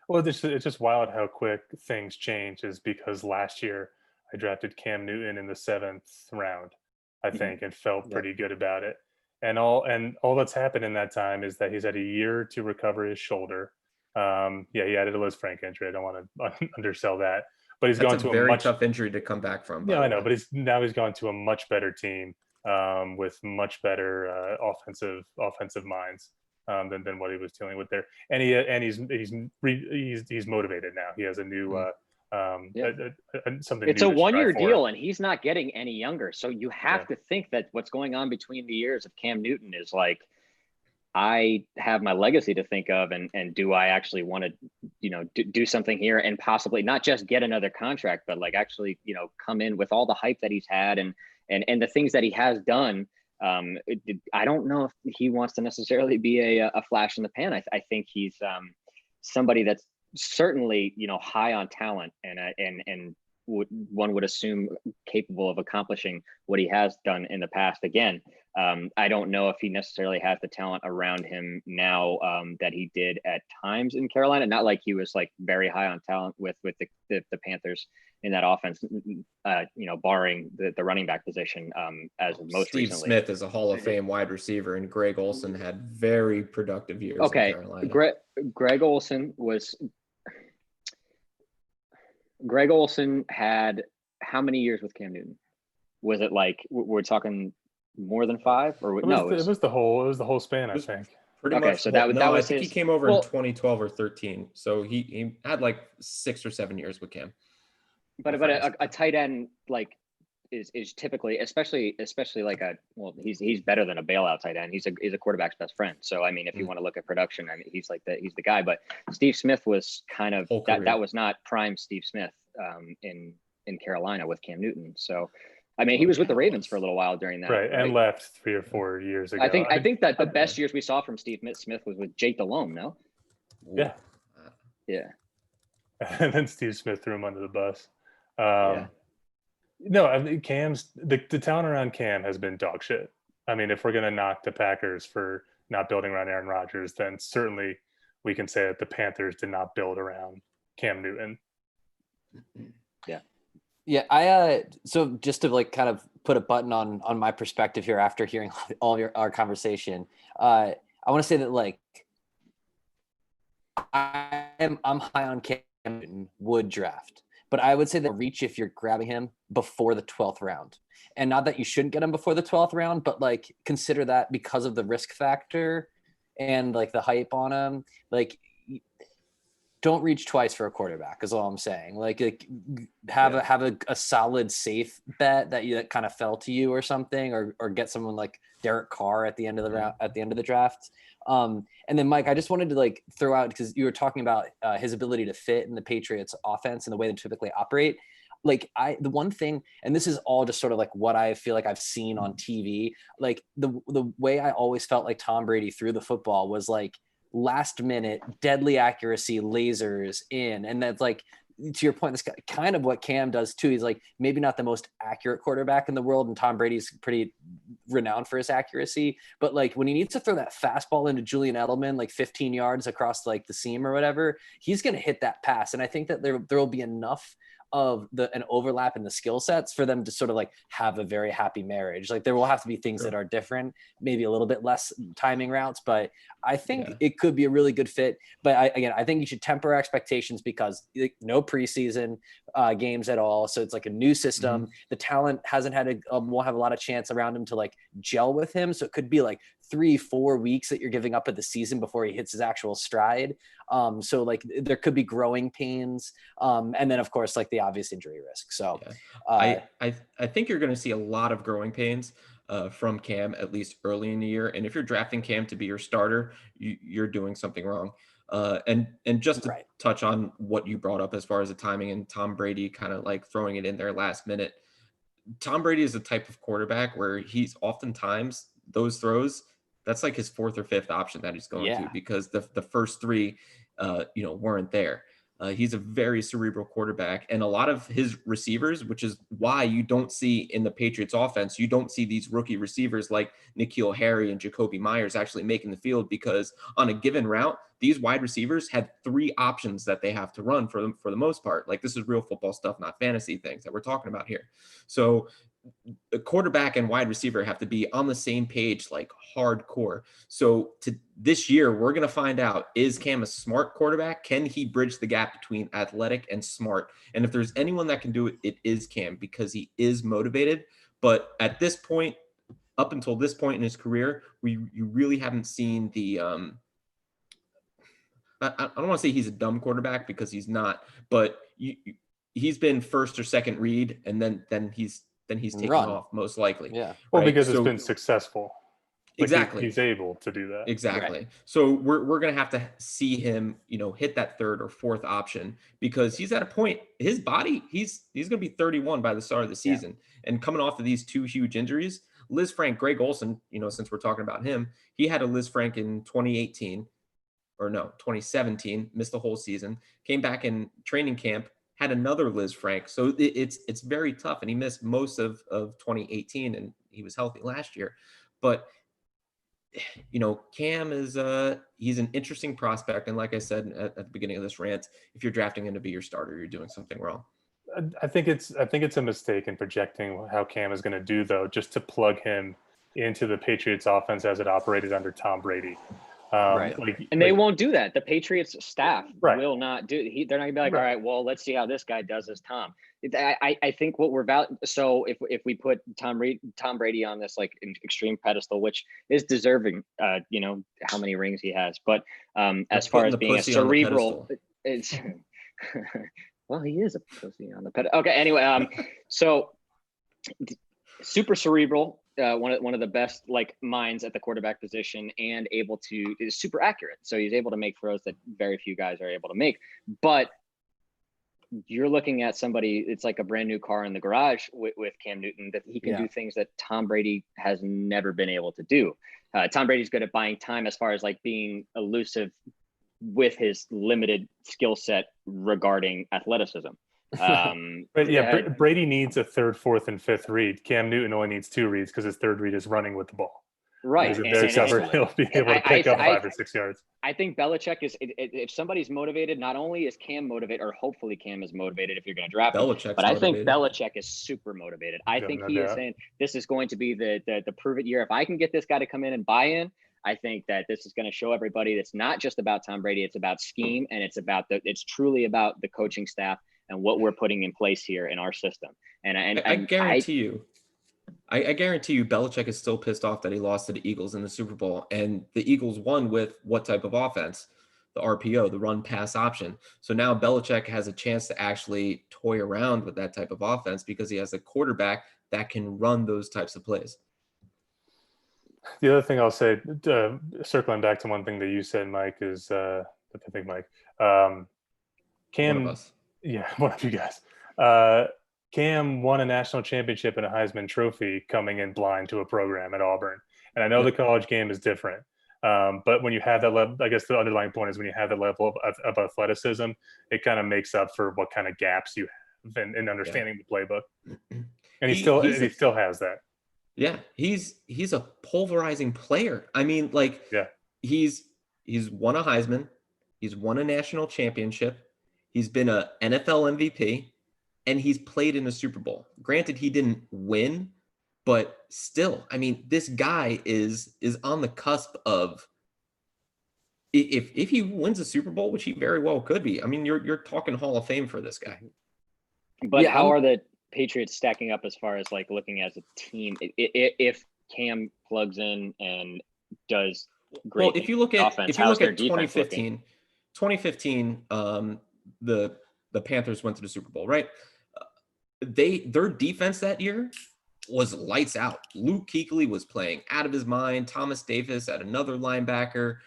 [SPEAKER 4] Well, it's just wild how quick things change. Is because last year I drafted Cam Newton in the 7th round, I think, and felt pretty good about it. And all that's happened in that time is that he's had a year to recover his shoulder. He added a Liz Frank injury. I don't want to undersell that, but he's gone to a very
[SPEAKER 1] tough injury to come back from.
[SPEAKER 4] Yeah, I know, but he's gone to a much better team with much better offensive minds than what he was dealing with there. And he's motivated now. He has a new. Something.
[SPEAKER 2] It's a 1-year deal, and he's not getting any younger. So you have to think that what's going on between the years of Cam Newton is I have my legacy to think of, and do I actually want to, do something here and possibly not just get another contract, but actually, come in with all the hype that he's had and the things that he has done. I don't know if he wants to necessarily be a flash in the pan. I think he's somebody that's certainly high on talent and one would assume capable of accomplishing what he has done in the past. Again, I don't know if he necessarily has the talent around him now that he did at times in Carolina. Not like he was like very high on talent with the Panthers in that offense, barring the running back position as of most
[SPEAKER 1] Steve
[SPEAKER 2] recently.
[SPEAKER 1] Smith is a Hall of Fame wide receiver, and Greg Olsen had very productive years in Carolina.
[SPEAKER 2] Greg Olsen had how many years with Cam Newton? Was it like we're talking more than 5 or no?
[SPEAKER 4] It was the whole span, I think.
[SPEAKER 2] Pretty much. So that was
[SPEAKER 1] I think he came over in 2012 or 13. So he had like 6 or 7 years with Cam.
[SPEAKER 2] But a tight end like is typically, especially like he's better than a bailout tight end. He's a quarterback's best friend. So I mean, if you want to look at production, I mean, he's the guy. But Steve Smith was kind of that was not prime Steve Smith in Carolina with Cam Newton. So I mean, he was with the Ravens for a little while during that,
[SPEAKER 4] right? And left 3 or 4 years ago.
[SPEAKER 2] I think that the best years we saw from Steve Smith was with Jake Delhomme. No.
[SPEAKER 4] Yeah. And then Steve Smith threw him under the bus. No, I mean, Cam's the talent around Cam has been dog shit. I mean, if we're going to knock the Packers for not building around Aaron Rodgers, then certainly we can say that the Panthers did not build around Cam Newton.
[SPEAKER 3] Yeah. So just to like kind of put a button on my perspective here after hearing our conversation, I want to say that like I'm high on Cam Newton, would draft. But I would say that reach if you're grabbing him before the 12th round. And not that you shouldn't get him before the 12th round, but like consider that because of the risk factor and like the hype on him. Like, don't reach twice for a quarterback is all I'm saying. Like have a solid safe bet that kind of fell to you or something, or get someone like Derek Carr at the end of the round, at the end of the draft. And then Mike, I just wanted to like throw out, because you were talking about his ability to fit in the Patriots offense and the way they typically operate. Like the one thing, and this is all just sort of like what I feel like I've seen on TV, like the way I always felt like Tom Brady threw the football was like last minute, deadly accuracy, lasers in. And that's like, to your point, this kind of what Cam does too. He's like maybe not the most accurate quarterback in the world, and Tom Brady's pretty renowned for his accuracy. But like when he needs to throw that fastball into Julian Edelman, like 15 yards across like the seam or whatever, he's going to hit that pass. And I think that there will be enough of an overlap in the skill sets for them to sort of like have a very happy marriage. Like there will have to be things that are different, maybe a little bit less timing routes, but I think it could be a really good fit. But I think you should temper expectations because no preseason games at all. So it's like a new system. Mm-hmm. The talent hasn't had won't have a lot of chance around him to like gel with him. So it could be like 3-4 weeks that you're giving up at the season before he hits his actual stride. So like there could be growing pains. And then of course, like the obvious injury risk. So
[SPEAKER 1] I think you're going to see a lot of growing pains from Cam, at least early in the year. And if you're drafting Cam to be your starter, you're doing something wrong. And just to touch on what you brought up as far as the timing and Tom Brady kind of like throwing it in there last minute. Tom Brady is a type of quarterback where he's oftentimes those throws, that's like his 4th or 5th option that he's going to, because the first 3, weren't there. He's a very cerebral quarterback, and a lot of his receivers, which is why you don't see in the Patriots offense, you don't see these rookie receivers like N'Keal Harry and Jacoby Myers actually making the field, because on a given route, these wide receivers have 3 options that they have to run for them for the most part. Like this is real football stuff, not fantasy things that we're talking about here. So the quarterback and wide receiver have to be on the same page, like hardcore. So this year, we're going to find out, is Cam a smart quarterback? Can he bridge the gap between athletic and smart? And if there's anyone that can do it, it is Cam, because he is motivated. But at this point, up until this point in his career, you really haven't seen the I don't want to say he's a dumb quarterback, because he's not, but he's been first or second read, and then he's taken off most likely.
[SPEAKER 3] Yeah.
[SPEAKER 4] Well, because it's been successful. Like
[SPEAKER 1] exactly.
[SPEAKER 4] He's able to do that.
[SPEAKER 1] Exactly. Right. So we're going to have to see him, hit that 3rd or 4th option, because he's at a point, his body, he's going to be 31 by the start of the season. And coming off of these 2 huge injuries, Liz Frank, Greg Olsen, since we're talking about him, he had a Liz Frank in 2017, missed the whole season, came back in training camp, had another Liz Frank. So it's very tough. And he missed most of 2018, and he was healthy last year. But Cam is he's an interesting prospect. And like I said at the beginning of this rant, if you're drafting him to be your starter, you're doing something wrong.
[SPEAKER 4] I think it's a mistake in projecting how Cam is going to do, though, just to plug him into the Patriots offense as it operated under Tom Brady.
[SPEAKER 3] Right.
[SPEAKER 2] And they won't do that. The Patriots staff
[SPEAKER 4] Right.
[SPEAKER 2] will not do. They're not gonna be like,
[SPEAKER 4] Right.
[SPEAKER 2] all right, well, let's see how this guy does as Tom. I think what we're about. So if we put Tom Brady on this like extreme pedestal, which is deserving, how many rings he has, but as far as being a cerebral, it's well, he is a pussy on the pedestal. Okay, anyway, so super cerebral. One of the best like minds at the quarterback position, and is super accurate. So he's able to make throws that very few guys are able to make. But you're looking at somebody, it's like a brand new car in the garage with Cam Newton, that he can do things that Tom Brady has never been able to do. Tom Brady's good at buying time as far as like being elusive with his limited skill set regarding athleticism.
[SPEAKER 4] But yeah, Brady needs a third, fourth, and fifth read. Cam Newton only needs 2 reads because his third read is running with the ball.
[SPEAKER 2] Right.
[SPEAKER 4] If they're covered, he'll be able to pick up 5 or 6 yards.
[SPEAKER 2] I think Belichick is, if somebody's motivated, not only is Cam motivated, or hopefully Cam is motivated if you're going to draft him, but I think Belichick is super motivated. I think he is saying this is going to be the prove it year. If I can get this guy to come in and buy in, I think that this is going to show everybody that's not just about Tom Brady. It's about scheme, and it's truly about the coaching staff and what we're putting in place here in our system. And
[SPEAKER 1] I guarantee you, I guarantee you, Belichick is still pissed off that he lost to the Eagles in the Super Bowl, and the Eagles won with what type of offense? The RPO, the run pass option. So now Belichick has a chance to actually toy around with that type of offense because he has a quarterback that can run those types of plays.
[SPEAKER 4] The other thing I'll say, circling back to one thing that you said, Mike, is I think Mike, Cam,
[SPEAKER 1] one of us.
[SPEAKER 4] Yeah, one of you guys. Cam won a national championship and a Heisman Trophy coming in blind to a program at Auburn. And I know the college game is different, but when you have that level, I guess the underlying point is when you have that level of athleticism, it kind of makes up for what kind of gaps you have in understanding the playbook. And he still has that.
[SPEAKER 1] Yeah, he's a pulverizing player. I mean, like, he's won a Heisman, he's won a national championship, he's been a NFL MVP, and he's played in a Super Bowl. Granted, he didn't win, but still, I mean, this guy is on the cusp of, if he wins a Super Bowl, which he very well could be. I mean, you're talking Hall of Fame for this guy.
[SPEAKER 2] But how are the Patriots stacking up as far as like looking as a team? If Cam plugs in and does great,
[SPEAKER 1] well, if you look at 2015, the Panthers went to the Super Bowl, right? Their defense that year was lights out. Luke Kuechly was playing out of his mind. Thomas Davis at another linebacker.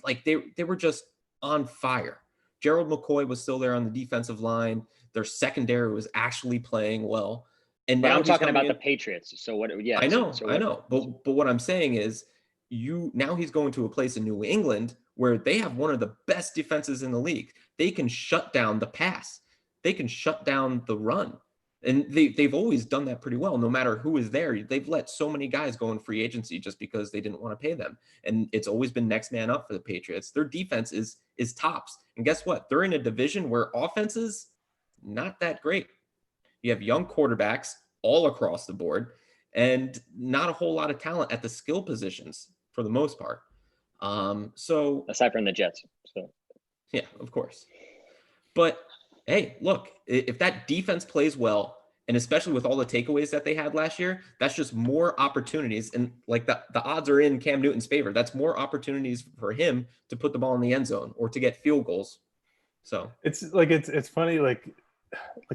[SPEAKER 1] Like they were just on fire. Gerald McCoy was still there on the defensive line. Their secondary was actually playing well. And
[SPEAKER 2] but
[SPEAKER 1] now
[SPEAKER 2] I'm talking about the Patriots. So what? Yeah,
[SPEAKER 1] I know. But what I'm saying is, now he's going to a place in New England where they have one of the best defenses in the league. They can shut down the pass. They can shut down the run. And they've always done that pretty well. No matter who is there, they've let so many guys go in free agency just because they didn't want to pay them. And it's always been next man up for the Patriots. Their defense is tops. And guess what? They're in a division where offense is not that great. You have young quarterbacks all across the board and not a whole lot of talent at the skill positions for the most part. So
[SPEAKER 2] aside from the Jets. So
[SPEAKER 1] yeah, of course. But hey, look, if that defense plays well, and especially with all the takeaways that they had last year, that's just more opportunities. And like the odds are in Cam Newton's favor. That's more opportunities for him to put the ball in the end zone or to get field goals. So it's
[SPEAKER 4] funny, like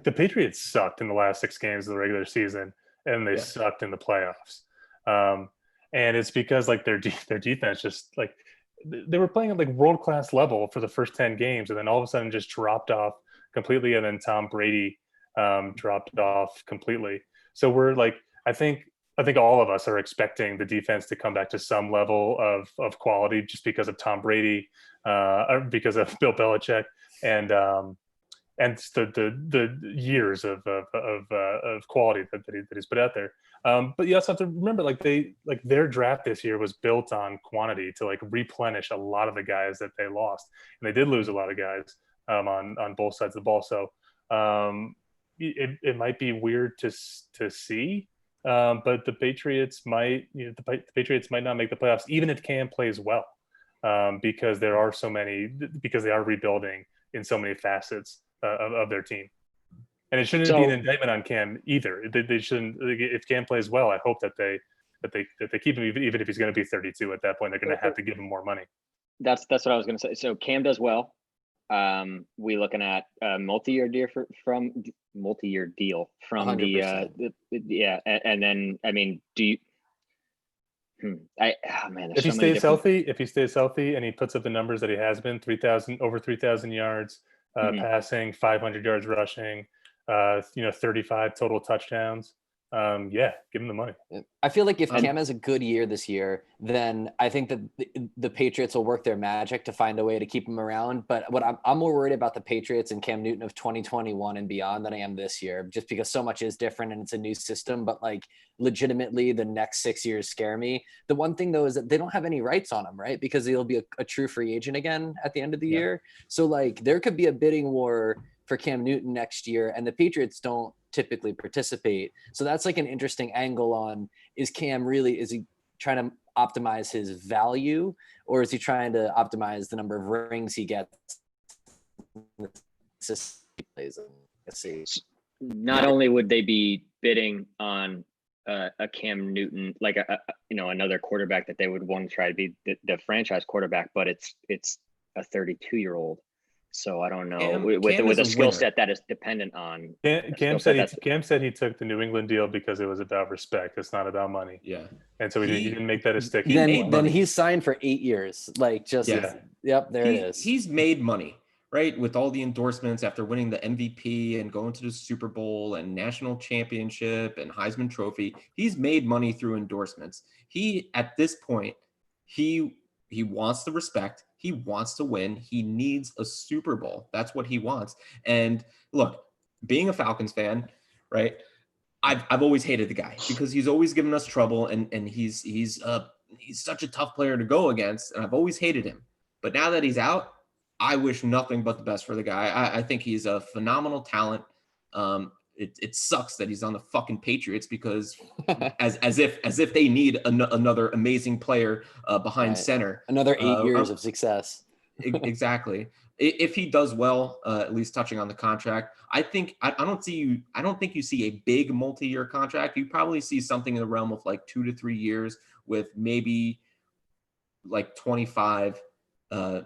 [SPEAKER 4] the Patriots sucked in the last 6 games of the regular season, and they sucked in the playoffs. And it's because like their defense just like they were playing at like world-class level for the first 10 games, and then all of a sudden just dropped off completely. And then Tom Brady dropped off completely. So we're like, I think all of us are expecting the defense to come back to some level of quality just because of Tom Brady, or because of Bill Belichick. And and the years of quality that he's put out there. But you also have to remember, their draft this year was built on quantity to replenish a lot of the guys that they lost, and they did lose a lot of guys on both sides of the ball. So it might be weird to see, but the Patriots might not make the playoffs even if Cam plays well, because there are because they are rebuilding in so many facets of their team. And it shouldn't be an indictment on Cam either. They shouldn't. If Cam plays well, I hope that they keep him, even if he's going to be 32 at that point. They're going to have to give him more money.
[SPEAKER 2] That's what I was going to say. So Cam does well. We looking at a multi-year deal from 100%. And then I mean, do you?
[SPEAKER 4] If he stays healthy, and he puts up the numbers that he has been, over 3,000 yards passing, 500 yards rushing, 35 total touchdowns. Give him the money.
[SPEAKER 3] I feel like if Cam has a good year this year, then I think that the Patriots will work their magic to find a way to keep him around. But what I'm more worried about the Patriots and Cam Newton of 2021 and beyond than I am this year, just because so much is different and it's a new system. But legitimately, the next 6 years scare me. The one thing though is that they don't have any rights on him, right? Because he'll be a true free agent again at the end of the year. So there could be a bidding war for Cam Newton next year, and the Patriots don't typically participate. So that's an interesting angle on, is he trying to optimize his value, or is he trying to optimize the number of rings he gets?
[SPEAKER 2] Not only would they be bidding on a Cam Newton, another quarterback that they would want to try to be the franchise quarterback, but it's a 32-year-old. So I don't know with a skill set that is dependent on.
[SPEAKER 4] Cam said he took the New England deal because it was about respect. It's not about money.
[SPEAKER 1] Yeah,
[SPEAKER 4] and so he didn't make that a stick.
[SPEAKER 3] Then he's signed for 8 years. Yep, there it is.
[SPEAKER 1] He's made money, right, with all the endorsements after winning the MVP and going to the Super Bowl and national championship and Heisman Trophy. He's made money through endorsements. At this point, he wants the respect. He wants to win. He needs a Super Bowl. That's what he wants. And look, being a Falcons fan, right? I've always hated the guy because he's always given us trouble, and he's such a tough player to go against, and I've always hated him. But now that he's out, I wish nothing but the best for the guy. I think he's a phenomenal talent. It sucks that he's on the fucking Patriots because as if they need another amazing player behind center.
[SPEAKER 3] Another 8 years of success.
[SPEAKER 1] Exactly. If he does well, at least touching on the contract, I don't think you see a big multi-year contract. You probably see something in the realm of 2 to 3 years with maybe $25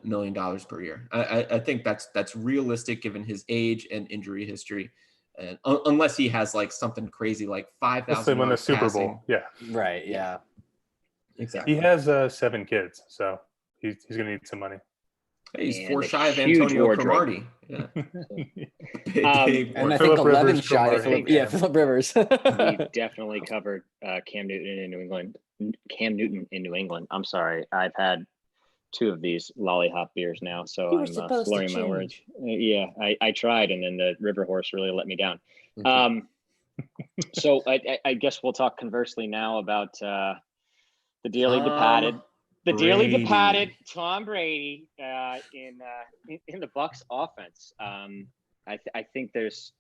[SPEAKER 1] million per year. I think that's realistic given his age and injury history. And unless he has something crazy 5,000
[SPEAKER 4] win the Super
[SPEAKER 1] passing.
[SPEAKER 4] Bowl. Yeah.
[SPEAKER 3] Right. Yeah.
[SPEAKER 1] Exactly.
[SPEAKER 4] He has 7 kids, so he's going to need some money.
[SPEAKER 1] Hey, he's 4 shy of Antonio Cromartie. Yeah.
[SPEAKER 3] And I think 11 shy of Phillip Rivers.
[SPEAKER 2] We've definitely covered Cam Newton in New England. I'm sorry. I've had 2 of these lollipop beers now, so I'm slurring my words. Yeah, I tried, and then the river horse really let me down. So I guess we'll talk conversely now about the dearly departed Tom Brady in the Bucs offense. I think there's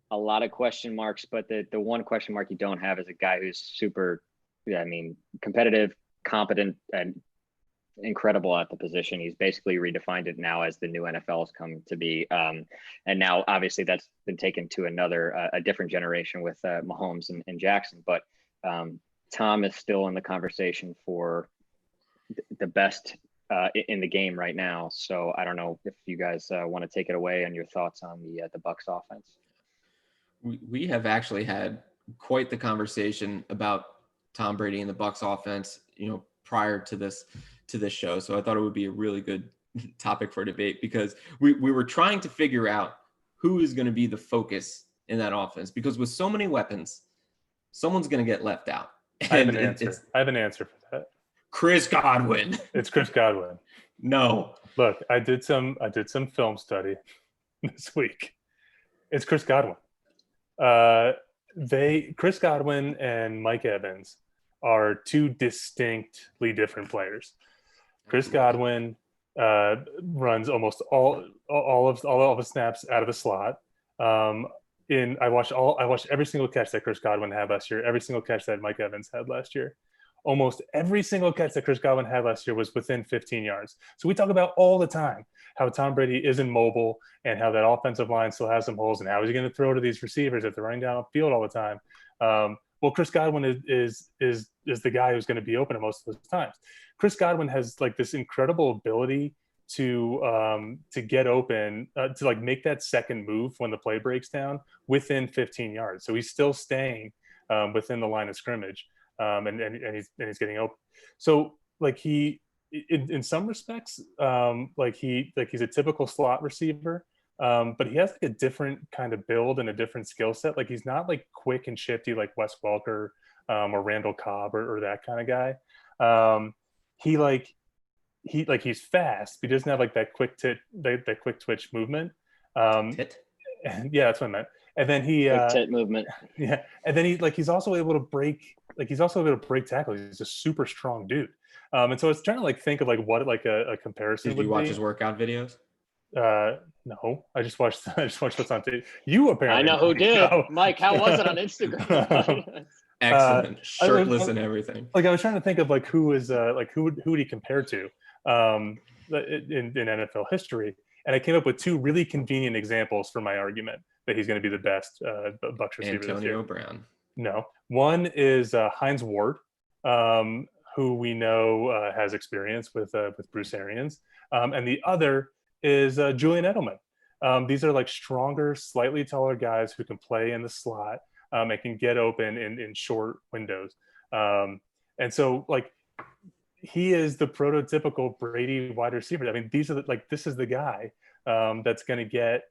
[SPEAKER 2] a lot of question marks, but the one question mark you don't have is a guy who's super, competitive, competent, and incredible at the position. He's basically redefined it now as the new NFL has come to be. And now obviously that's been taken to a different generation with Mahomes and Jackson, but Tom is still in the conversation for the best in the game right now. So I don't know if you guys want to take it away and your thoughts on the Bucs offense.
[SPEAKER 1] We have actually had quite the conversation about Tom Brady and the Bucs offense, prior to this show. So I thought it would be a really good topic for debate because we were trying to figure out who is going to be the focus in that offense, because with so many weapons, someone's going to get left out.
[SPEAKER 4] I have an answer for that.
[SPEAKER 1] Chris Godwin.
[SPEAKER 4] It's Chris Godwin.
[SPEAKER 1] No.
[SPEAKER 4] Look, I did some film study this week. It's Chris Godwin. Chris Godwin and Mike Evans are two distinctly different players. Chris Godwin runs almost all of the snaps out of the slot. I watched every single catch that Chris Godwin had last year, every single catch that Mike Evans had last year. Almost every single catch that Chris Godwin had last year was within 15 yards. So we talk about all the time how Tom Brady isn't mobile and how that offensive line still has some holes and how is he going to throw to these receivers if they're running down the field all the time. Well, Chris Godwin is the guy who's going to be open at most of those times. Chris Godwin has like this incredible ability to get open, to like make that second move when the play breaks down within 15 yards. So he's still staying within the line of scrimmage, and he's getting open. So like he, in some respects, he's a typical slot receiver, but he has like a different kind of build and a different skill set. Like he's not like quick and shifty like Wes Welker or Randall Cobb or that kind of guy. He's fast, but he doesn't have like that quick twitch movement.
[SPEAKER 1] Tit?
[SPEAKER 4] Yeah, that's what I meant. And then
[SPEAKER 2] quick tit movement.
[SPEAKER 4] Yeah, and then he's also able to break tackles. He's a super strong dude. And so I was trying to like think of like what like a comparison.
[SPEAKER 1] Did you watch his workout videos?
[SPEAKER 4] No, I just watched what's on TV. You apparently.
[SPEAKER 2] I know who did. Mike, how was it on Instagram?
[SPEAKER 1] Excellent, shirtless and everything.
[SPEAKER 4] Like I was trying to think of like who would he compare to in NFL history, and I came up with two really convenient examples for my argument that he's going to be the best Bucs receiver this year.
[SPEAKER 1] Antonio Brown.
[SPEAKER 4] No, one is Hines Ward, who we know has experience with Bruce Arians, and the other is Julian Edelman. These are like stronger, slightly taller guys who can play in the slot and can get open in short windows. And so like he is the prototypical Brady wide receiver. I mean, this is the guy that's going to get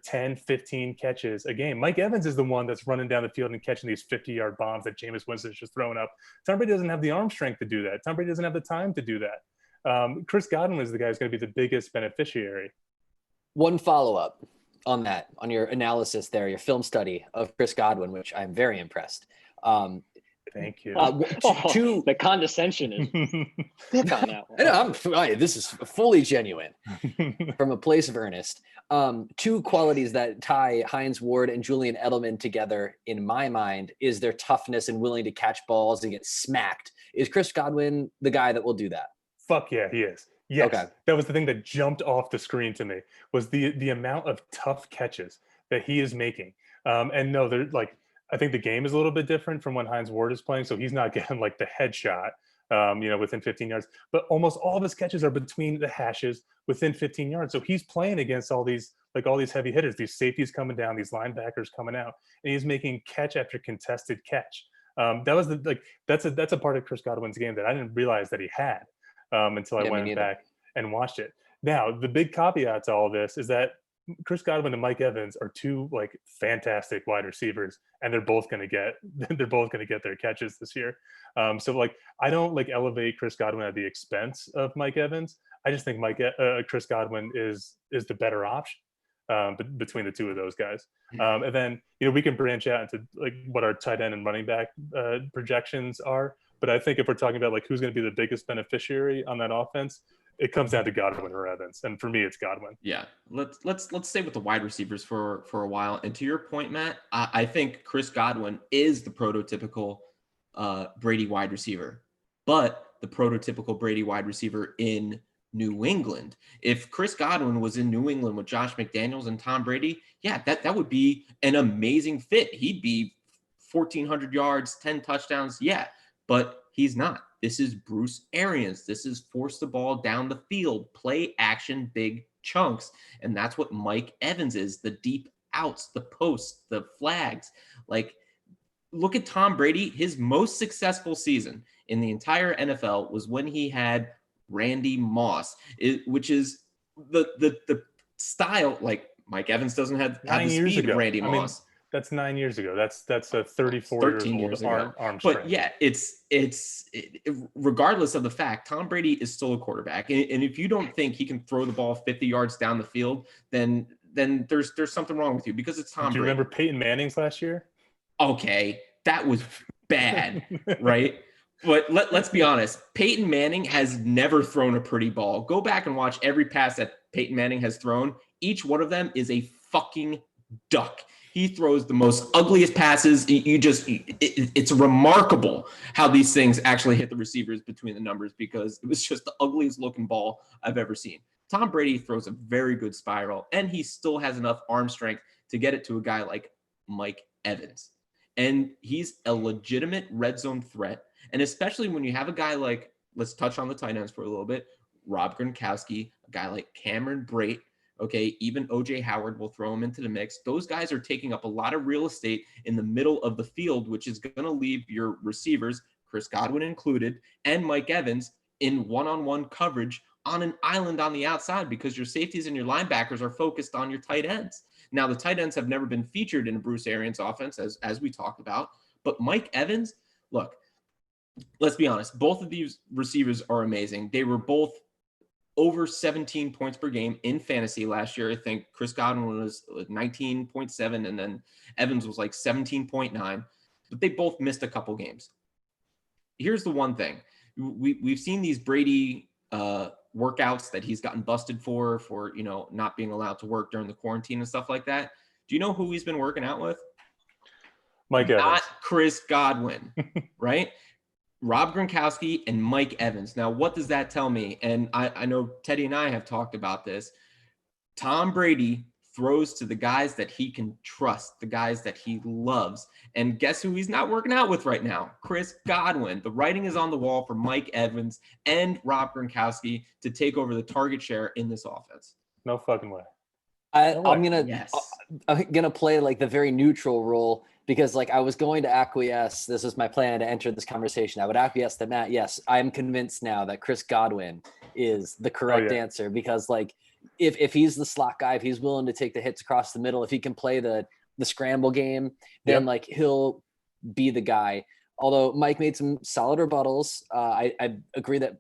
[SPEAKER 4] 10, 15 catches a game. Mike Evans is the one that's running down the field and catching these 50-yard bombs that Jameis Winston's just throwing up. Tom Brady doesn't have the arm strength to do that. Tom Brady doesn't have the time to do that. Chris Godwin is the guy who's going to be the biggest beneficiary.
[SPEAKER 3] One follow-up on that, on your analysis there, your film study of Chris Godwin, which I'm very impressed.
[SPEAKER 4] Thank you.
[SPEAKER 2] The condescension is thick on that one.
[SPEAKER 3] This is fully genuine from a place of earnest. Two qualities that tie Hines Ward and Julian Edelman together in my mind is their toughness and willing to catch balls and get smacked. Is Chris Godwin the guy that will do that?
[SPEAKER 4] Fuck yeah, he is. Yes,
[SPEAKER 3] okay.
[SPEAKER 4] That was the thing that jumped off the screen to me was the amount of tough catches that he is making. And no, they're like, I think the game is a little bit different from when Hines Ward is playing. So he's not getting like the headshot, within 15 yards, but almost all of his catches are between the hashes within 15 yards. So he's playing against all these heavy hitters, these safeties coming down, these linebackers coming out, and he's making catch after contested catch. That's a part of Chris Godwin's game that I didn't realize that he had until I went back and watched it. Now, the big caveat to all this is that Chris Godwin and Mike Evans are two like fantastic wide receivers, and they're both going to get their catches this year. So like I don't like elevate Chris Godwin at the expense of Mike Evans. I just think Chris Godwin is the better option between the two of those guys. And then we can branch out into like what our tight end and running back projections are. But I think if we're talking about like who's going to be the biggest beneficiary on that offense, it comes down to Godwin or Evans, and for me, it's Godwin.
[SPEAKER 1] Yeah, let's stay with the wide receivers for a while. And to your point, Matt, I think Chris Godwin is the prototypical Brady wide receiver, but the prototypical Brady wide receiver in New England. If Chris Godwin was in New England with Josh McDaniels and Tom Brady, yeah, that would be an amazing fit. He'd be 1,400 yards, 10 touchdowns, yeah, but he's not. This is Bruce Arians. This is force the ball down the field, play action, big chunks. And that's what Mike Evans is, the deep outs, the posts, the flags. Like, look at Tom Brady. His most successful season in the entire NFL was when he had Randy Moss, which is the style. Like, Mike Evans doesn't have the speed of Randy Moss.
[SPEAKER 4] That's 9 years ago. That's a 34 years old arm strength.
[SPEAKER 1] But yeah, it's regardless of the fact, Tom Brady is still a quarterback. And if you don't think he can throw the ball 50 yards down the field, then then there's something wrong with you because it's Tom
[SPEAKER 4] Do you
[SPEAKER 1] Brady.
[SPEAKER 4] remember Peyton Manning's last year?
[SPEAKER 1] Okay, that was bad, right? But let's be honest. Peyton Manning has never thrown a pretty ball. Go back and watch every pass that Peyton Manning has thrown. Each one of them is a fucking duck. He throws the most ugliest passes. It's remarkable how these things actually hit the receivers between the numbers because it was just the ugliest looking ball I've ever seen. Tom Brady throws a very good spiral, and he still has enough arm strength to get it to a guy like Mike Evans. And he's a legitimate red zone threat. And especially when you have a guy like, let's touch on the tight ends for a little bit, Rob Gronkowski, a guy like Cameron Brate, okay, even OJ Howard will throw him into the mix. Those guys are taking up a lot of real estate in the middle of the field, which is going to leave your receivers, Chris Godwin included, and Mike Evans in one-on-one coverage on an island on the outside because your safeties and your linebackers are focused on your tight ends. Now, the tight ends have never been featured in a Bruce Arians offense, as we talked about. But Mike Evans, look, let's be honest. Both of these receivers are amazing. They were both over 17 points per game in fantasy last year. I think Chris Godwin was 19.7, and then Evans was like 17.9. But they both missed a couple games. Here's the one thing. We've seen these Brady workouts that he's gotten busted for not being allowed to work during the quarantine and stuff like that. Do you know who he's been working out with?
[SPEAKER 4] Mike Evans.
[SPEAKER 1] Not Chris Godwin, right? Rob Gronkowski and Mike Evans. Now, what does that tell me? And I know Teddy and I have talked about this. Tom Brady throws to the guys that he can trust, the guys that he loves. And guess who he's not working out with right now? Chris Godwin. The writing is on the wall for Mike Evans and Rob Gronkowski to take over the target share in this offense.
[SPEAKER 4] No fucking way.
[SPEAKER 3] I'm gonna play like the very neutral role because like I was going to acquiesce. This was my plan to enter this conversation. I would acquiesce to Matt. Yes, I'm convinced now that Chris Godwin is the correct answer because like if he's the slot guy, if he's willing to take the hits across the middle, if he can play the scramble game, then like he'll be the guy. Although Mike made some solid rebuttals, I agree that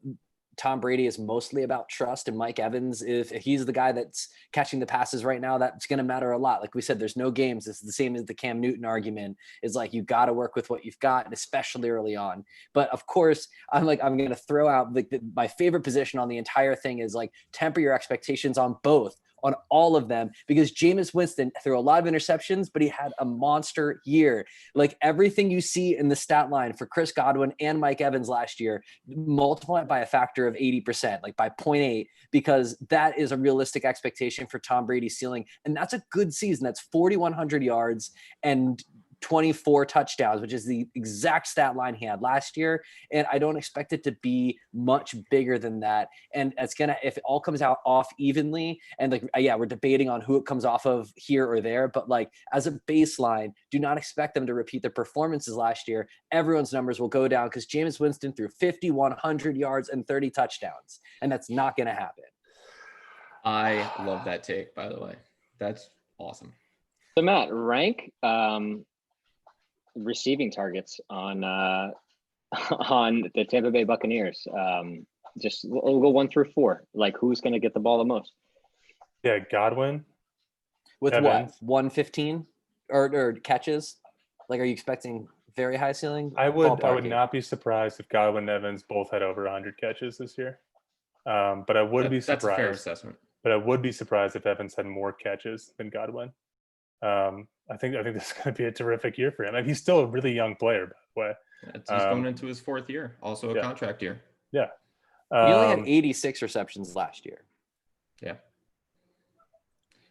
[SPEAKER 3] Tom Brady is mostly about trust, and Mike Evans, if he's the guy that's catching the passes right now, that's going to matter a lot. Like we said, there's no games. It's the same as the Cam Newton argument is like, you got to work with what you've got, and especially early on. But of course, I'm going to throw out my favorite position on the entire thing is like temper your expectations on both. On all of them, because Jameis Winston threw a lot of interceptions, but he had a monster year. Like everything you see in the stat line for Chris Godwin and Mike Evans last year, multiply it by a factor of 80%, like by 0.8, because that is a realistic expectation for Tom Brady's ceiling. And that's a good season. That's 4,100 yards and 24 touchdowns, which is the exact stat line he had last year. And I don't expect it to be much bigger than that. And it's if it all comes out off evenly and like, we're debating on who it comes off of here or there, but like as a baseline, do not expect them to repeat their performances last year. Everyone's numbers will go down because Jameis Winston threw 5,100 yards and 30 touchdowns. And that's not going to happen.
[SPEAKER 1] I love that take, by the way. That's awesome.
[SPEAKER 2] So Matt, rank receiving targets on the Tampa Bay Buccaneers. Just we'll go 1 through 4. Like who's going to get the ball the most?
[SPEAKER 4] Yeah, Godwin.
[SPEAKER 3] With
[SPEAKER 4] Evans.
[SPEAKER 3] what? 115 or catches? Like, are you expecting very high ceiling?
[SPEAKER 4] I would not be surprised if Godwin and Evans both had over 100 catches this year. But I would be surprised.
[SPEAKER 1] That's a fair assessment.
[SPEAKER 4] But I would be surprised if Evans had more catches than Godwin. I think this is going to be a terrific year for him. And he's still a really young player, by the way.
[SPEAKER 1] He's going into his 4th year, also a contract year.
[SPEAKER 4] Yeah.
[SPEAKER 3] He only had 86 receptions last year.
[SPEAKER 1] Yeah.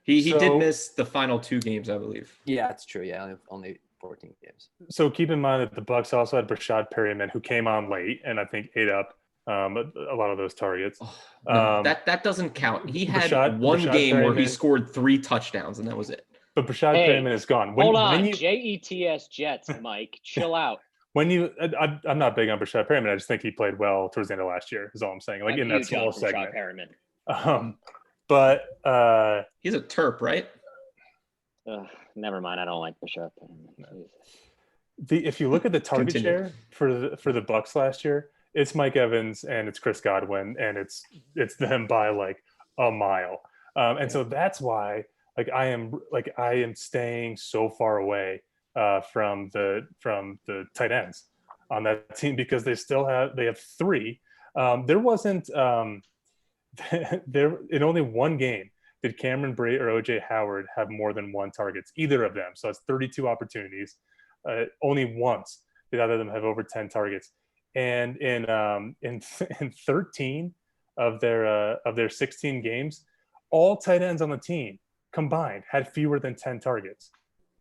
[SPEAKER 1] He did miss the final 2 games, I believe.
[SPEAKER 3] Yeah, that's true. Yeah, only 14 games.
[SPEAKER 4] So keep in mind that the Bucs also had Brashad Perryman, who came on late and I think ate up a lot of those targets.
[SPEAKER 1] No, that doesn't count. He had one game
[SPEAKER 4] Perryman,
[SPEAKER 1] where he scored 3 touchdowns, and that was it.
[SPEAKER 4] But Brashad Perryman is gone.
[SPEAKER 2] Hold on, Jets, Jets, Mike, chill out.
[SPEAKER 4] I'm not big on Brashad Perryman. I just think he played well towards the end of last year. Is all I'm saying. Like in that small segment.
[SPEAKER 2] Perryman.
[SPEAKER 4] But
[SPEAKER 1] he's a Terp, right?
[SPEAKER 2] Never mind. I don't like Brashad Perryman.
[SPEAKER 4] If you look at the target share for the Bucs last year, it's Mike Evans and it's Chris Godwin, and it's them by like a mile. So that's why Like I am staying so far away from the tight ends on that team because they have three. There wasn't there in only one game did Cameron Brate or OJ Howard have more than one targets, either of them. So it's 32 opportunities. Only once did either of them have over 10 targets. And in 13 of their 16 games, all tight ends on the team combined had fewer than 10 targets.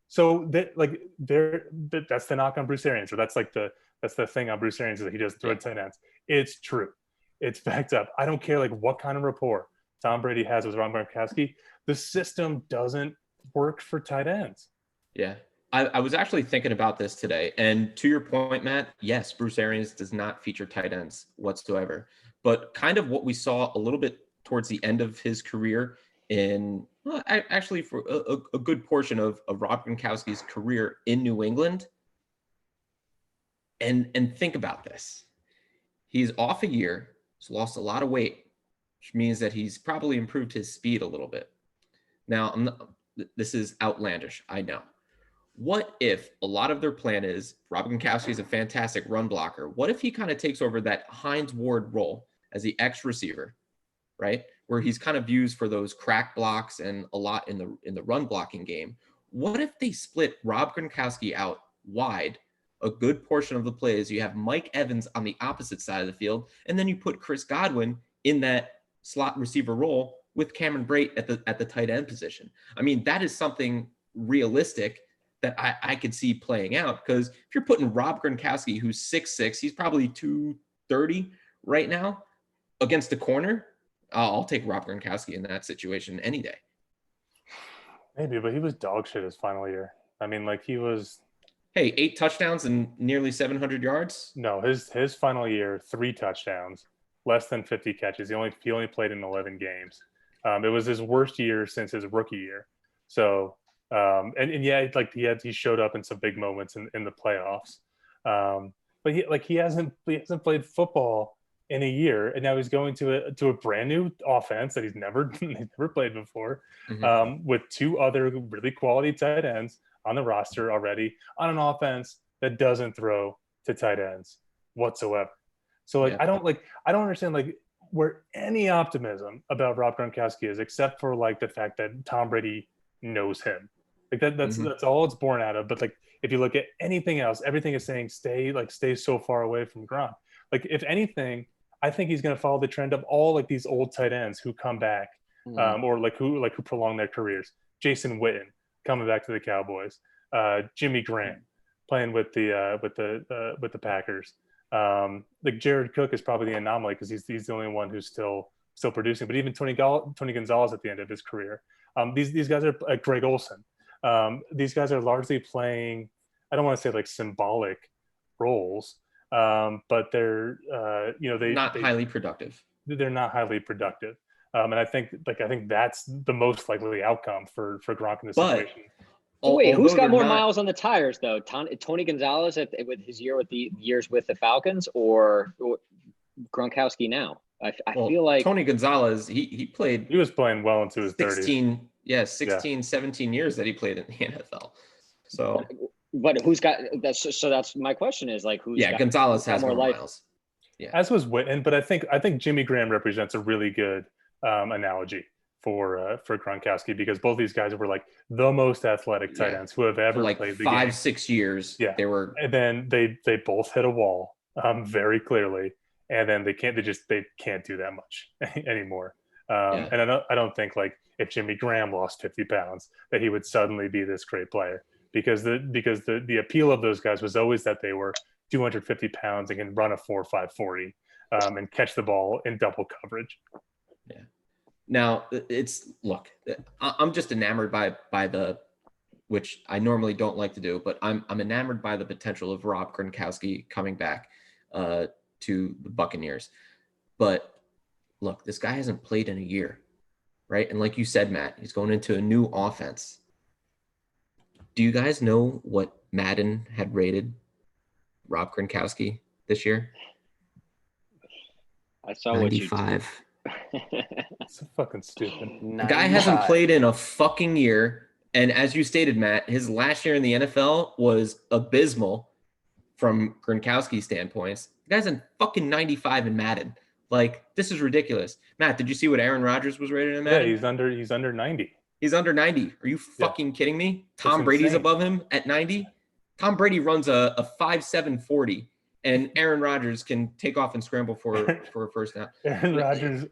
[SPEAKER 4] So that's the knock on Bruce Arians, or that's the thing on Bruce Arians is that he doesn't throw tight ends. It's true. It's backed up. I don't care like what kind of rapport Tom Brady has with Rob Gronkowski. The system doesn't work for tight ends.
[SPEAKER 1] Yeah. I was actually thinking about this today. And to your point, Matt, yes, Bruce Arians does not feature tight ends whatsoever. But kind of what we saw a little bit towards the end of his career actually for a good portion of Rob Gronkowski's career in New England. And think about this. He's off a year. He's lost a lot of weight, which means that he's probably improved his speed a little bit. Now, this is outlandish, I know. What if a lot of their plan is Rob Gronkowski is a fantastic run blocker? What if he kind of takes over that Hines Ward role as the X receiver, right? Where he's kind of used for those crack blocks and a lot in the run blocking game. What if they split Rob Gronkowski out wide a good portion of the plays? You have Mike Evans on the opposite side of the field, and then you put Chris Godwin in that slot receiver role with Cameron Brate at the tight end position. I mean, that is something realistic that I could see playing out, because if you're putting Rob Gronkowski, who's 6'6", he's probably 230 right now, against the corner, I'll take Rob Gronkowski in that situation any day.
[SPEAKER 4] Maybe, but he was dog shit his final year. I mean, like he was.
[SPEAKER 1] Hey, 8 touchdowns and nearly 700 yards.
[SPEAKER 4] No, his final year, 3 touchdowns, less than 50 catches. He only played in 11 games. It was his worst year since his rookie year. So. And yeah, like he showed up in some big moments in the playoffs, but he hasn't played football in a year, and now he's going to a brand new offense that he's never played before, with 2 other really quality tight ends on the roster already, on an offense that doesn't throw to tight ends whatsoever. So I don't understand like where any optimism about Rob Gronkowski is, except for like the fact that Tom Brady knows him. Like that's all it's born out of. But like if you look at anything else, everything is saying stay so far away from Gronk. Like if anything, I think he's going to follow the trend of all like these old tight ends who come back, or who prolong their careers. Jason Witten coming back to the Cowboys, Jimmy Graham playing with the Packers. Like Jared Cook is probably the anomaly because he's the only one who's still producing. But even Tony Gonzalez at the end of his career. These guys are Greg Olson. These guys are largely playing, I don't want to say like symbolic roles, but they're
[SPEAKER 1] not highly productive.
[SPEAKER 4] They're not highly productive, and I think that's the most likely outcome for Gronk in this situation.
[SPEAKER 2] Wait, who's got more miles on the tires though? Tony Gonzalez with his years with the Falcons, or Gronkowski now? I feel like
[SPEAKER 1] Tony Gonzalez, he
[SPEAKER 4] was playing well into his
[SPEAKER 1] 30s. 17 years that he played in the NFL. So,
[SPEAKER 2] but who's got that's? So that's my question is like who's?
[SPEAKER 1] Yeah, Gonzalez has more miles.
[SPEAKER 4] Yeah, as was Witten, but I think Jimmy Graham represents a really good analogy for Gronkowski, because both these guys were like the most athletic tight ends who have ever played the game.
[SPEAKER 1] 5-6 years.
[SPEAKER 4] Yeah,
[SPEAKER 1] they were,
[SPEAKER 4] and then they both hit a wall very clearly. And then they can't do that much anymore. And I don't think like if Jimmy Graham lost 50 pounds that he would suddenly be this great player, because the appeal of those guys was always that they were 250 pounds and can run a 4.5 40 and catch the ball in double coverage.
[SPEAKER 1] Yeah. Now I'm just enamored by the, which I normally don't like to do, but I'm enamored by the potential of Rob Gronkowski coming back to the Buccaneers. But look, this guy hasn't played in a year, right? And like you said, Matt, he's going into a new offense. Do you guys know what Madden had rated Rob Gronkowski this year?
[SPEAKER 2] I saw
[SPEAKER 1] 95.
[SPEAKER 4] It's so fucking stupid.
[SPEAKER 1] The guy hasn't played in a fucking year. And as you stated, Matt, his last year in the NFL was abysmal from Gronkowski's standpoints. The guy's in fucking 95 in Madden. Like, this is ridiculous. Matt, did you see what Aaron Rodgers was rated in Madden?
[SPEAKER 4] Yeah, he's under 90.
[SPEAKER 1] He's under 90. Are you fucking kidding me? Tom
[SPEAKER 4] That's
[SPEAKER 1] Brady's
[SPEAKER 4] insane.
[SPEAKER 1] above him at 90. Tom Brady runs a 5.7 40, and Aaron Rodgers can take off and scramble for a first down.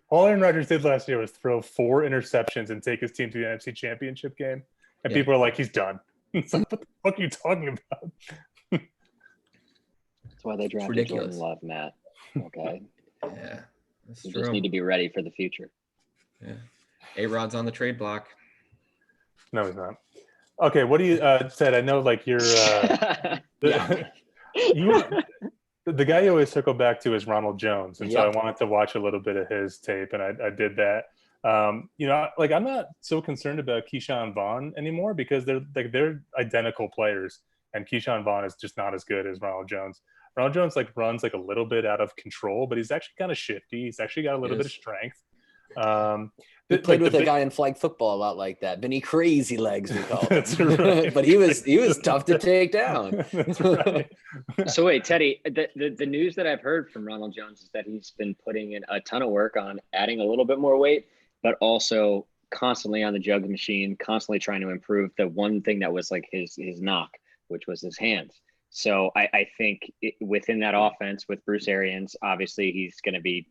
[SPEAKER 4] All Aaron Rodgers did last year was throw 4 interceptions and take his team to the NFC Championship game. And people are like, he's done. It's like, what the fuck are you talking about?
[SPEAKER 2] That's why they drafted Jordan Love, Matt. Okay.
[SPEAKER 1] Yeah, that's
[SPEAKER 2] you
[SPEAKER 1] true.
[SPEAKER 2] just need to be ready for the future.
[SPEAKER 1] Yeah. A-Rod's on the trade block.
[SPEAKER 4] No, he's not. Okay, what do you said? I know, like, you're the guy you always circle back to is Ronald Jones, and so I wanted to watch a little bit of his tape, and I did that. Like, I'm not so concerned about Keyshawn Vaughn anymore because they're identical players, and Keyshawn Vaughn is just not as good as Ronald Jones. Ronald Jones runs a little bit out of control, but he's actually kind of shifty. He's actually got a little bit of strength.
[SPEAKER 3] He played with a guy in flag football a lot like that. Vinny Crazy Legs, we call him.
[SPEAKER 4] That's right.
[SPEAKER 3] But he was tough to take down.
[SPEAKER 4] That's right.
[SPEAKER 2] So wait, Teddy, the news that I've heard from Ronald Jones is that he's been putting in a ton of work on adding a little bit more weight, but also constantly on the jugs machine, constantly trying to improve the one thing that was like his knock, which was his hands. So I think within that offense with Bruce Arians, obviously he's going to be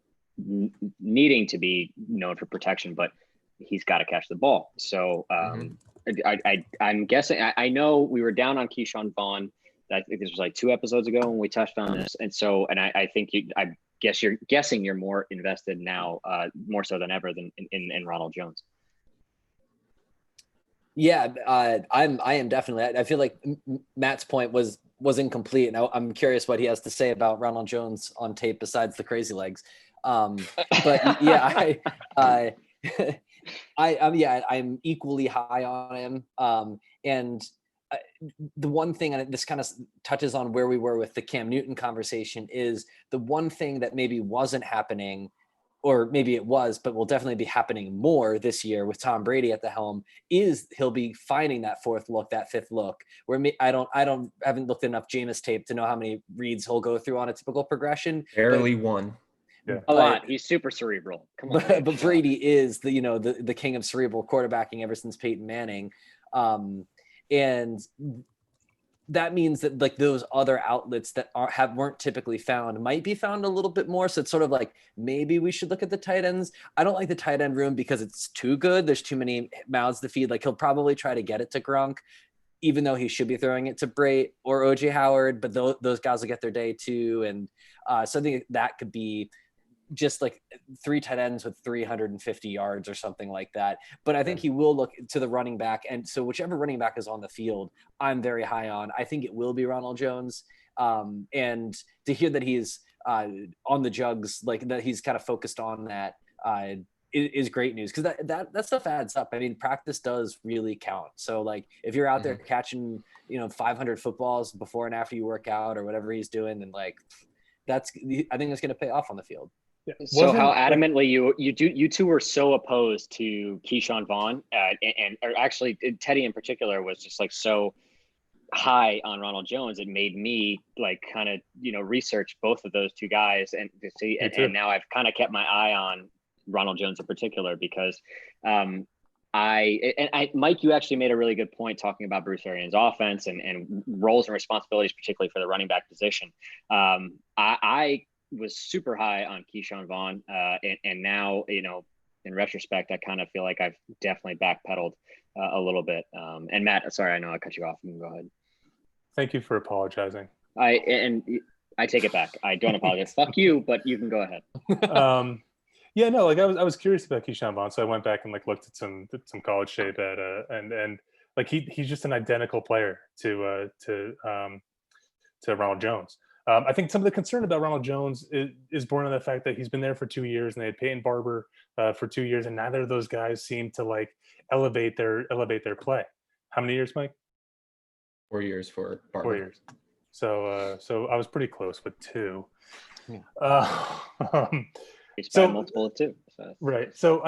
[SPEAKER 2] needing to be known for protection, but he's got to catch the ball. So I'm guessing, I know we were down on Keyshawn Vaughn. I think this was like 2 episodes ago when we touched on this. And so, and I think I guess you're guessing you're more invested now, more so than ever than in Ronald Jones.
[SPEAKER 3] Yeah, I am definitely. I feel like Matt's point was incomplete, and I'm curious what he has to say about Ronald Jones on tape besides the crazy legs. But yeah, I'm equally high on him. And the one thing, and this kind of touches on where we were with the Cam Newton conversation, is the one thing that maybe wasn't happening, or maybe it was, but will definitely be happening more this year with Tom Brady at the helm, is he'll be finding that 4th look, that 5th look, where I haven't looked enough Jameis tape to know how many reads he'll go through on a typical progression.
[SPEAKER 1] Barely one.
[SPEAKER 4] Yeah.
[SPEAKER 2] A lot. He's super cerebral. Come on.
[SPEAKER 3] But Brady is the king of cerebral quarterbacking ever since Peyton Manning. And that means that like those other outlets that weren't typically found might be found a little bit more. So it's sort of like, maybe we should look at the tight ends. I don't like the tight end room because it's too good. There's too many mouths to feed. Like, he'll probably try to get it to Gronk, even though he should be throwing it to Brait or OJ Howard, but those guys will get their day too. And so I think that could be just like 3 tight ends with 350 yards or something like that. But I think he will look to the running back. And so whichever running back is on the field, I'm very high on. I think it will be Ronald Jones. And to hear that he's on the jugs, like that he's kind of focused on that, is great news, because that stuff adds up. I mean, practice does really count. So like if you're out there catching 500 footballs before and after you work out or whatever he's doing, then like I think that's going to pay off on the field.
[SPEAKER 4] Yeah.
[SPEAKER 2] So how adamantly you two were so opposed to Keyshawn Vaughn, or actually Teddy in particular was just like so high on Ronald Jones, it made me like kind of research both of those two guys and to see, and now I've kind of kept my eye on Ronald Jones in particular because Mike, you actually made a really good point talking about Bruce Arians' offense and roles and responsibilities, particularly for the running back position. I was super high on Keyshawn Vaughn, and now in retrospect, I kind of feel like I've definitely backpedaled a little bit. And Matt, sorry, I know I cut you off. You can go ahead.
[SPEAKER 4] Thank you for apologizing.
[SPEAKER 2] I take it back. I don't apologize. Fuck you, but you can go ahead.
[SPEAKER 4] Yeah, no, like I was curious about Keyshawn Vaughn, so I went back and like looked at some college tape and like he's just an identical player to Ronald Jones. I think some of the concern about Ronald Jones is born of the fact that he's been there for 2 years and they had Peyton Barber for 2 years, and neither of those guys seem to like elevate their play. How many years, Mike?
[SPEAKER 1] 4 years for Barber.
[SPEAKER 4] 4 years. So I was pretty close with 2.
[SPEAKER 2] Increased by a multiple of 2. So.
[SPEAKER 4] Right. So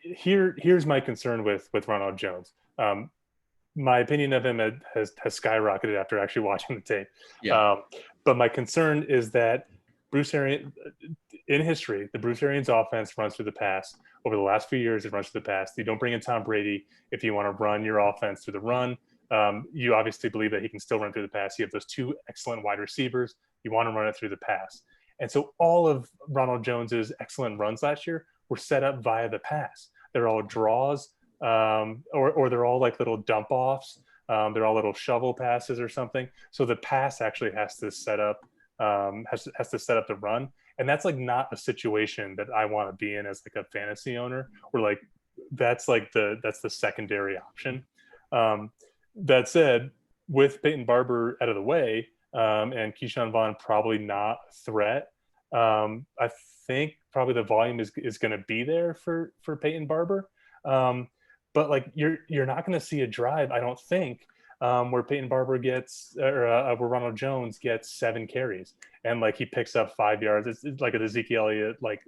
[SPEAKER 4] here's my concern with Ronald Jones. My opinion of him has skyrocketed after actually watching the tape.
[SPEAKER 1] Yeah.
[SPEAKER 4] But my concern is that Bruce Arians, in history, the Bruce Arians offense runs through the pass. Over the last few years, it runs through the pass. You don't bring in Tom Brady if you want to run your offense through the run. You obviously believe that he can still run through the pass. You have those 2 excellent wide receivers. You want to run it through the pass. And so all of Ronald Jones's excellent runs last year were set up via the pass. They're all draws, or they're all like little dump offs. They're all little shovel passes or something. So the pass actually has to set up has to set up the run, and that's like not a situation that I want to be in as like a fantasy owner, or like that's the secondary option. That said, with Peyton Barber out of the way, and Keyshawn Vaughn probably not a threat, I think probably the volume is going to be there for Peyton Barber. But like you're not going to see a drive, I don't think, where Peyton Barber gets where Ronald Jones gets 7 carries and like he picks up 5 yards. It's like an Ezekiel Elliott like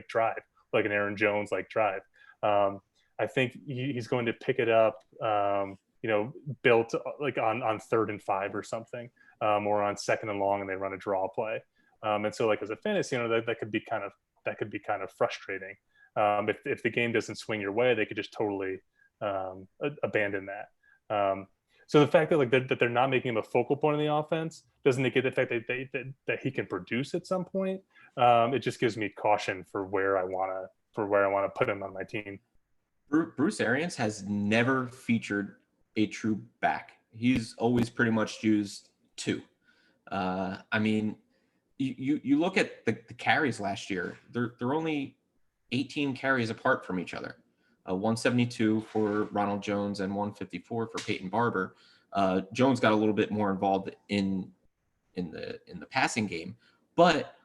[SPEAKER 4] drive, like an Aaron Jones like drive. I think he's going to pick it up, built like on 3rd and 5 or something, or on 2nd and long, and they run a draw play. And so like as a fantasy owner, that could be kind of frustrating. If the game doesn't swing your way, they could just totally abandon that. So the fact that they're not making him a focal point of the offense doesn't negate the fact that he can produce at some point. It just gives me caution for where I want to put him on my team.
[SPEAKER 1] Bruce Arians has never featured a true back. He's always pretty much used 2. I mean, you look at the carries last year. They're only 18 carries apart from each other. 172 for Ronald Jones and 154 for Peyton Barber. Jones got a little bit more involved in the passing game, but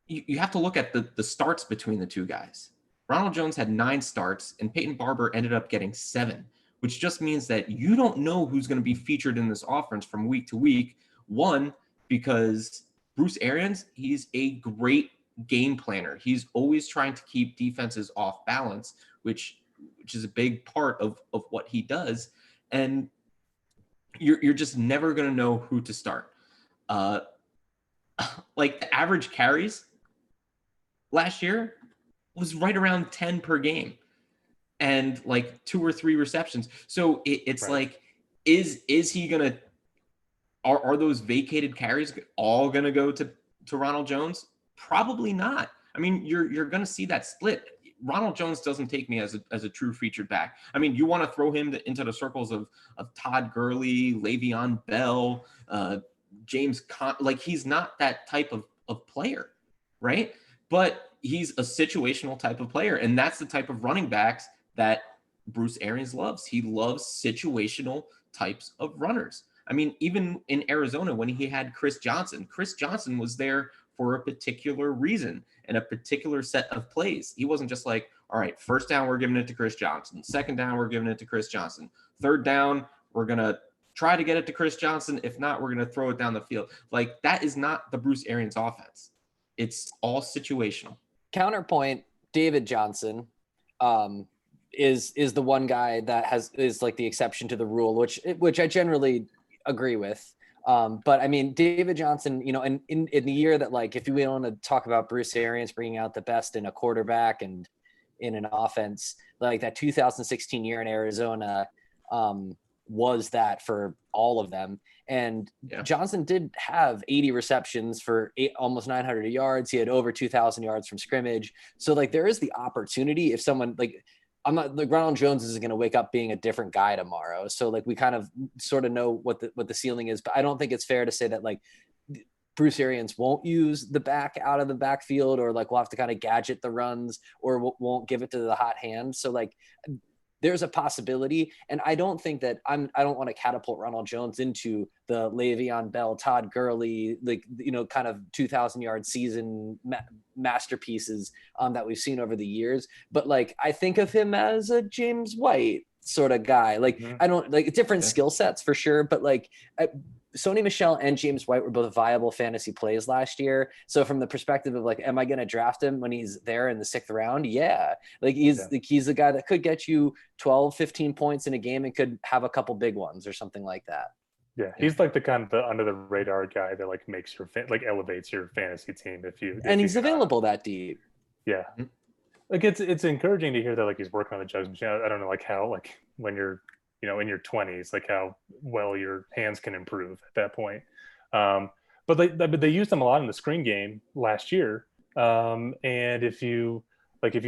[SPEAKER 1] you have to look at the starts between the 2 guys. Ronald Jones had 9 starts, and Peyton Barber ended up getting 7, which just means that you don't know who's going to be featured in this offense from week to week. One, because Bruce Arians, he's a great game planner. He's always trying to keep defenses off balance, which is a big part of what he does. And you're just never going to know who to start. Like the average carries last year was right around 10 per game and like 2 or 3 receptions. So it's right. Like, is he going to, are those vacated carries all going to go to Ronald Jones? Probably not. I mean, you're going to see that split. Ronald Jones doesn't take me as a true featured back. I mean, you want to throw him into the circles of Todd Gurley, Le'Veon Bell, James Con. Like, he's not that type of player, right? But he's a situational type of player, and that's the type of running backs that Bruce Arians loves. He loves situational types of runners. I mean, even in Arizona when he had Chris Johnson was there for a particular reason and a particular set of plays. He wasn't just like, all right, 1st down, we're giving it to Chris Johnson. 2nd down, we're giving it to Chris Johnson. 3rd down, we're going to try to get it to Chris Johnson. If not, we're going to throw it down the field. Like, that is not the Bruce Arians offense. It's all situational.
[SPEAKER 3] Counterpoint, David Johnson is the one guy that is like the exception to the rule, which I generally agree with. But I mean, David Johnson, in the year that, like, if we want to talk about Bruce Arians bringing out the best in a quarterback and in an offense, like that 2016 year in Arizona was that for all of them. And yeah. Johnson did have 80 receptions for almost 900 yards. He had over 2,000 yards from scrimmage. So like there is the opportunity if someone like, I'm not like Ronald Jones is going to wake up being a different guy tomorrow. So like we kind of sort of know what the ceiling is, but I don't think it's fair to say that like Bruce Arians won't use the back out of the backfield, or like we'll have to kind of gadget the runs, or won't give it to the hot hand. So like there's a possibility. And I don't think that I don't want to catapult Ronald Jones into the Le'Veon Bell, Todd Gurley, like, kind of 2,000 yard season masterpieces that we've seen over the years. But like, I think of him as a James White, sort of guy. Like I don't like different skill sets for sure, but like Sony Michel and James White were both viable fantasy plays last year. So from the perspective of like, am I going to draft him when he's there in the 6th round? Yeah. Like he's the guy that could get you 12, 15 points in a game and could have a couple big ones or something like that.
[SPEAKER 4] Yeah, he's like the kind of the under the radar guy that like makes your like elevates your fantasy team if
[SPEAKER 3] he's available that deep.
[SPEAKER 4] Yeah, like it's encouraging to hear that like he's working on the jugs machine. I don't know like how like when you're in your 20s like how well your hands can improve at that point. But they used him a lot in the screen game last year. And if you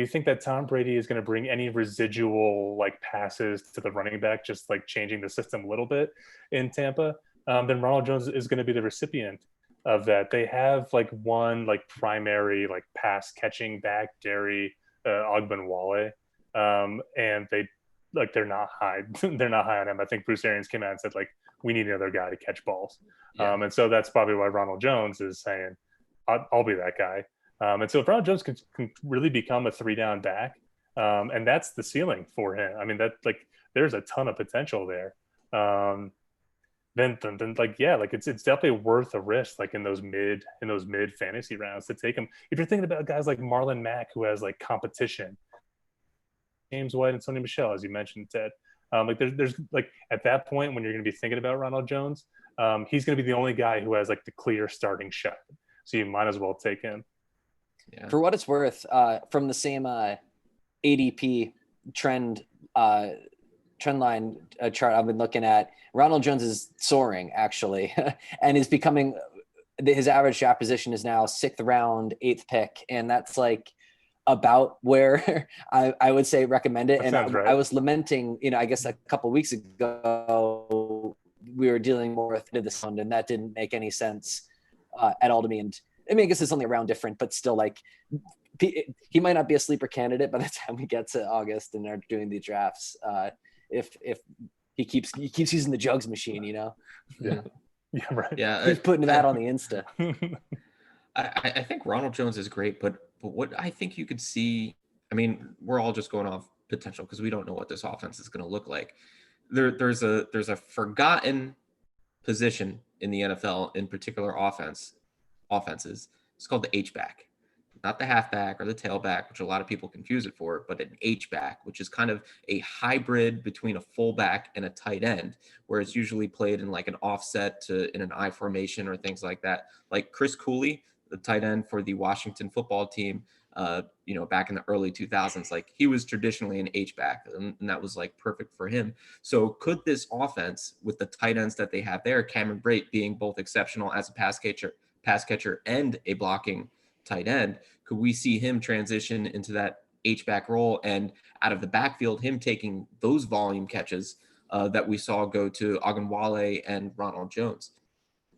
[SPEAKER 4] think that Tom Brady is going to bring any residual like passes to the running back, just like changing the system a little bit in Tampa, then Ronald Jones is going to be the recipient of that. They have like one like primary like pass catching back, Derry Ogbonwale, and they're not high. They're not high on him. I think Bruce Arians came out and said like we need another guy to catch balls, and so that's probably why Ronald Jones is saying I'll be that guy. And so if Ronald Jones can really become a 3-down back, and that's the ceiling for him. I mean, that like there's a ton of potential there. Then like like it's definitely worth a risk like in those mid fantasy rounds to take him. If you're thinking about guys like Marlon Mack who has like competition, James White and Sony Michel, as you mentioned, Ted. Like there's like at that point when you're going to be thinking about Ronald Jones, he's going to be the only guy who has like the clear starting shot. So you might as well take him.
[SPEAKER 3] Yeah. For what it's worth, from the same ADP trend line chart I've been looking at, Ronald Jones is soaring actually, and is becoming his average draft position is now 6th round, 8th pick, and that's like about where I would say recommend it. And
[SPEAKER 4] right.
[SPEAKER 3] I was lamenting, I guess a couple of weeks ago we were dealing more with this one, and that didn't make any sense at all to me. And I mean, I guess it's only around different, but still, like, he might not be a sleeper candidate by the time we get to August and are doing the drafts. If he keeps using the jugs machine,
[SPEAKER 4] Yeah, right.
[SPEAKER 1] Yeah,
[SPEAKER 3] he's putting that on the Insta.
[SPEAKER 1] I think Ronald Jones is great, but what I think you could see, I mean, we're all just going off potential because we don't know what this offense is going to look like. There's a forgotten position in the NFL, in particular offenses. It's called the H-back, not the halfback or the tailback, which a lot of people confuse it for, but an H-back, which is kind of a hybrid between a fullback and a tight end, where it's usually played in like an offset in an I formation or things like that. Like Chris Cooley, the tight end for the Washington football team, back in the early 2000s, like he was traditionally an H-back, and that was like perfect for him. So could this offense with the tight ends that they have there, Cameron Brate being both exceptional as a pass catcher and a blocking tight end, could we see him transition into that H-back role, and out of the backfield, him taking those volume catches that we saw go to Ogunbowale and Ronald Jones?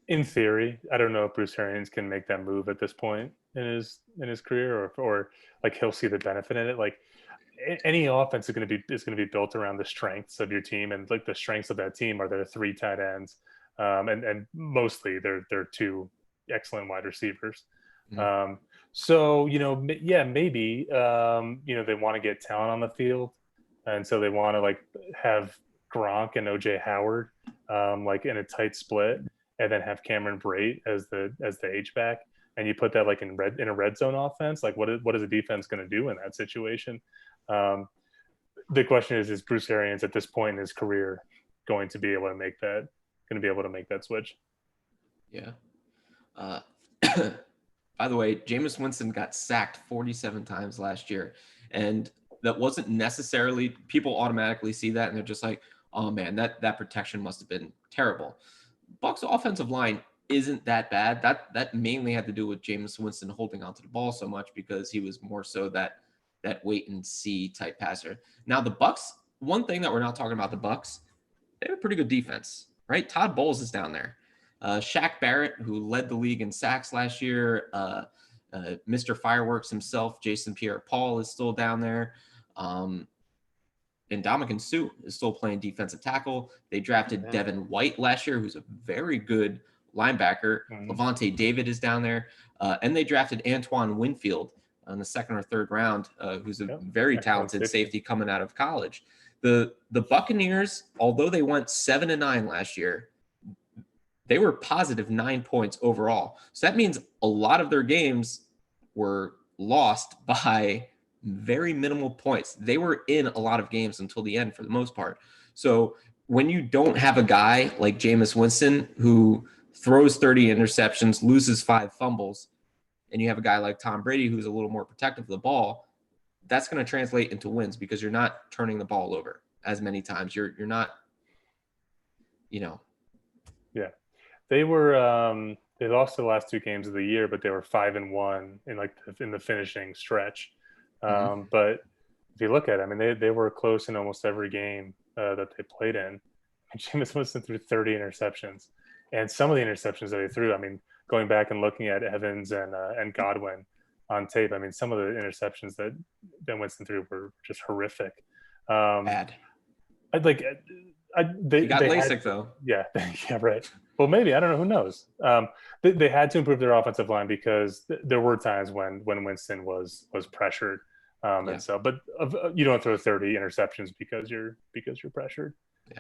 [SPEAKER 4] In theory, I don't know if Bruce Arians can make that move at this point in his career, or like he'll see the benefit in it. Like any offense is going to be built around the strengths of your team, and like the strengths of that team are their 3 tight ends, and mostly they're 2 excellent wide receivers. Mm-hmm. So maybe they want to get talent on the field, and so they want to like have Gronk and OJ Howard like in a tight split, and then have Cameron Brate as the H-back, and you put that like in a red zone offense. Like what is the defense going to do in that situation? The question is Bruce Arians at this point in his career going to be able to make that switch?
[SPEAKER 1] Yeah. By the way, Jameis Winston got sacked 47 times last year, and that wasn't necessarily, people automatically see that and they're just like, oh man, that protection must have been terrible. Bucs offensive line isn't that bad. That mainly had to do with Jameis Winston holding onto the ball so much, because he was more so that wait and see type passer. Now the Bucs, one thing that we're not talking about, the Bucs, they have a pretty good defense, right? Todd Bowles is down there. Shaq Barrett, who led the league in sacks last year, Mr. Fireworks himself, Jason Pierre-Paul, is still down there. And Ndamukong Suh is still playing defensive tackle. They drafted Devin White last year, who's a very good linebacker. Mm-hmm. Levante David is down there. And they drafted Antoine Winfield in the 2nd or 3rd round, who's a very talented safety coming out of college. The Buccaneers, although they went 7-9 last year, they were positive 9 points overall. So that means a lot of their games were lost by very minimal points. They were in a lot of games until the end for the most part. So when you don't have a guy like Jameis Winston who throws 30 interceptions, loses 5 fumbles, and you have a guy like Tom Brady who's a little more protective of the ball, that's going to translate into wins because you're not turning the ball over as many times. You're not,
[SPEAKER 4] Yeah. They were they lost the last 2 games of the year, but they were 5-1 in the finishing stretch. But if you look at it, I mean, they were close in almost every game that they played in. And Jameis Winston threw 30 interceptions, and some of the interceptions that he threw, I mean, going back and looking at Evans and Godwin on tape, I mean, some of the interceptions that Winston threw were just horrific.
[SPEAKER 1] bad.
[SPEAKER 4] They
[SPEAKER 1] got
[SPEAKER 4] they
[SPEAKER 1] LASIK
[SPEAKER 4] had,
[SPEAKER 1] though.
[SPEAKER 4] Yeah, yeah, right. Well, maybe, I don't know. Who knows? They had to improve their offensive line because there were times when Winston was pressured, and so. But you don't throw 30 interceptions because you're pressured.
[SPEAKER 1] Yeah.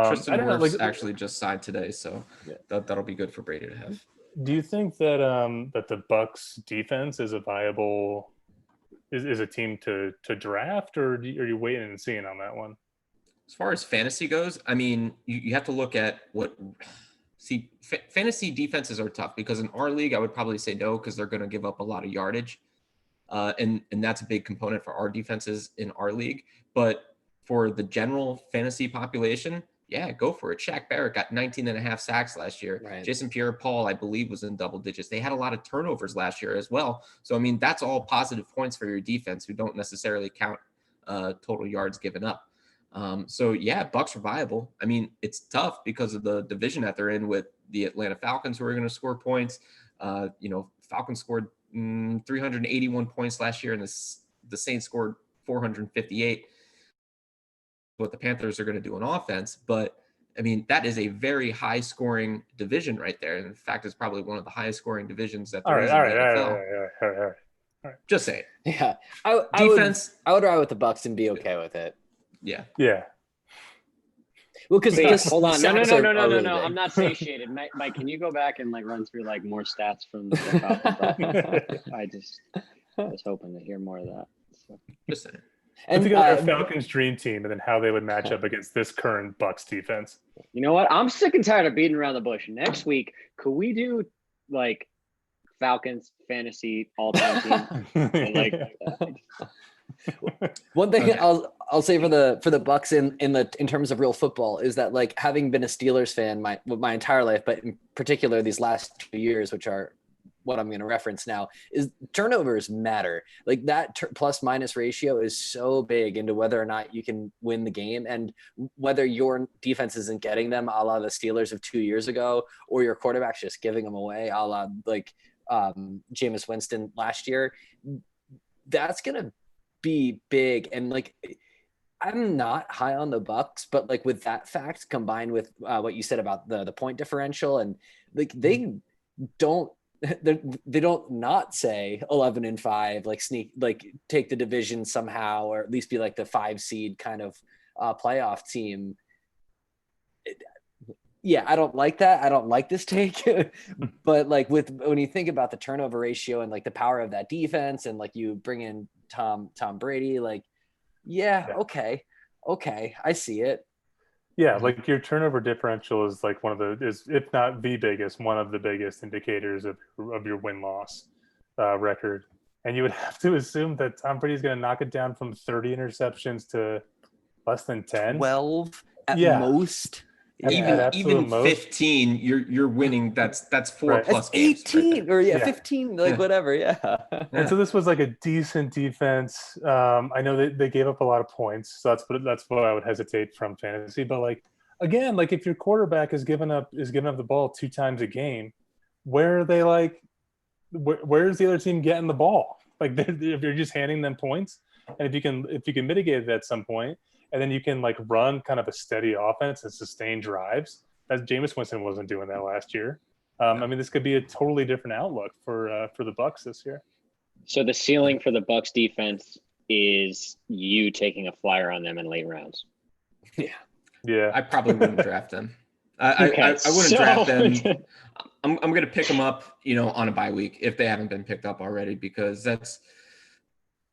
[SPEAKER 1] Tristan
[SPEAKER 4] I don't know,
[SPEAKER 1] Wirfs actually just signed today, so that'll be good for Brady to have.
[SPEAKER 4] Do you think that that the Bucs defense is a viable is a team to draft, or are you waiting and seeing on that one?
[SPEAKER 1] As far as fantasy goes, I mean, you have to look at fantasy defenses are tough because in our league, I would probably say no because they're going to give up a lot of yardage. And that's a big component for our defenses in our league. But for the general fantasy population, yeah, go for it. Shaq Barrett got 19.5 sacks last year.
[SPEAKER 3] Right.
[SPEAKER 1] Jason Pierre-Paul, I believe, was in double digits. They had a lot of turnovers last year as well. So, I mean, that's all positive points for your defense who don't necessarily count total yards given up. So yeah, Bucs are viable. I mean, it's tough because of the division that they're in with the Atlanta Falcons, who are going to score points. Falcons scored 381 points last year, and the Saints scored 458. What the Panthers are going to do on offense, but I mean, that is a very high scoring division right there. And in fact, it's probably one of the highest scoring divisions that there is in the NFL.
[SPEAKER 4] All right.
[SPEAKER 1] Just saying.
[SPEAKER 3] Yeah.
[SPEAKER 1] Defense.
[SPEAKER 3] I would ride with the Bucs and be okay with it.
[SPEAKER 1] Yeah.
[SPEAKER 3] Well, because
[SPEAKER 2] hold on, no.
[SPEAKER 3] Really
[SPEAKER 2] I'm not satiated. Mike, can you go back and run through more stats from the Falcons? I was hoping to hear more of that. So.
[SPEAKER 1] Just saying.
[SPEAKER 4] And together a Falcons dream team, and then how they would match up against this current Bucs defense.
[SPEAKER 2] You know what? I'm sick and tired of beating around the bush. Next week, could we do Falcons fantasy all-time team?
[SPEAKER 3] One thing I'll say for the Bucs in terms of real football is that having been a Steelers fan my entire life, but in particular these last 2 years, which are what I'm going to reference now, is turnovers matter. That plus minus ratio is so big into whether or not you can win the game, and whether your defense isn't getting them, a la the Steelers of 2 years ago, or your quarterback's just giving them away, a la Jameis Winston last year. That's going to be big. And I'm not high on the Bucs, but with that fact combined with what you said about the point differential, and they don't not say 11-5, sneak, take the division somehow, or at least be the 5 seed kind of playoff team. I don't like that. I don't like this take, but when you think about the turnover ratio and the power of that defense, and you bring in Tom Brady, okay, I see it.
[SPEAKER 4] Yeah, your turnover differential is if not the biggest, one of the biggest indicators of your win-loss record. And you would have to assume that Tom Brady's going to knock it down from 30 interceptions to less than 10.
[SPEAKER 3] 12 at most.
[SPEAKER 1] Even 15, you're winning. That's 4
[SPEAKER 4] right.
[SPEAKER 1] plus
[SPEAKER 3] that's
[SPEAKER 1] games.
[SPEAKER 3] 18 or 15, whatever.
[SPEAKER 4] And so this was a decent defense. I know they gave up a lot of points, so that's what I would hesitate from fantasy. But again, if your quarterback is giving up the ball 2 times a game, where are they where's the other team getting the ball? If you're just handing them points, and if you can mitigate it at some point, and then you can run kind of a steady offense and sustain drives. As Jameis Winston wasn't doing that last year. I mean, this could be a totally different outlook for the Bucs this year.
[SPEAKER 2] So the ceiling for the Bucs defense is you taking a flyer on them in late rounds.
[SPEAKER 4] Yeah.
[SPEAKER 1] I probably wouldn't draft them. I wouldn't
[SPEAKER 2] so-
[SPEAKER 1] draft them. I'm going to pick them up, on a bye week if they haven't been picked up already, because that's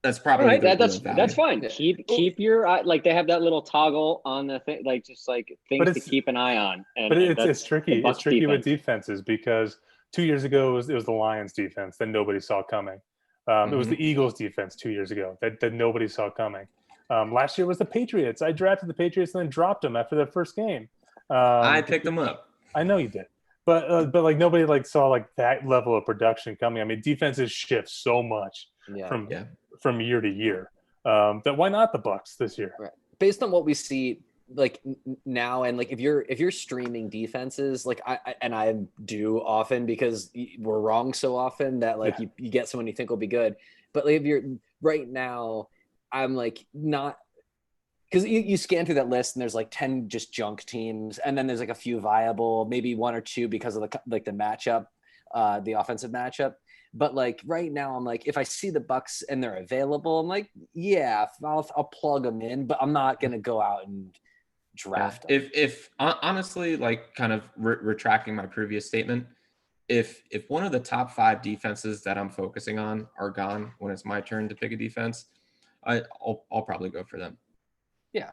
[SPEAKER 2] All
[SPEAKER 1] probably
[SPEAKER 2] right,
[SPEAKER 1] the
[SPEAKER 2] that's
[SPEAKER 1] real value.
[SPEAKER 2] fine.
[SPEAKER 3] Yeah.
[SPEAKER 2] Keep your eye, like they have that little toggle on the thing, like just like things to
[SPEAKER 4] it's-
[SPEAKER 2] keep an eye on. And
[SPEAKER 4] But
[SPEAKER 2] that's
[SPEAKER 4] it's tricky.
[SPEAKER 2] the
[SPEAKER 4] It's
[SPEAKER 2] Bucs
[SPEAKER 4] tricky with
[SPEAKER 2] defense.
[SPEAKER 4] defenses because 2 years ago it was the Lions defense that nobody saw coming. It was the Eagles defense 2 years ago that nobody saw coming. Last year was the Patriots. I drafted the Patriots and then dropped them after their first game.
[SPEAKER 1] I picked them up.
[SPEAKER 4] I know you did, but like nobody like saw like that level of production coming. I mean, defenses shift so much from year to year. That why not the Bucs this year?
[SPEAKER 3] Right. Based on what we see like now, and like if you're streaming defenses, like I do often because we're wrong so often that like you get someone you think will be good, but like if you're right now, I'm like not, because you scan through that list and there's like 10 just junk teams, and then there's like a few viable, maybe one or two because of the matchup, the offensive matchup. But like right now, I'm like, if I see the Bucs and they're available, I'm like, yeah, I'll plug them in, but I'm not gonna go out and draft them.
[SPEAKER 1] If honestly, like kind of retracting my previous statement, if one of the top 5 defenses that I'm focusing on are gone when it's my turn to pick a defense, I'll probably go for them.
[SPEAKER 3] Yeah,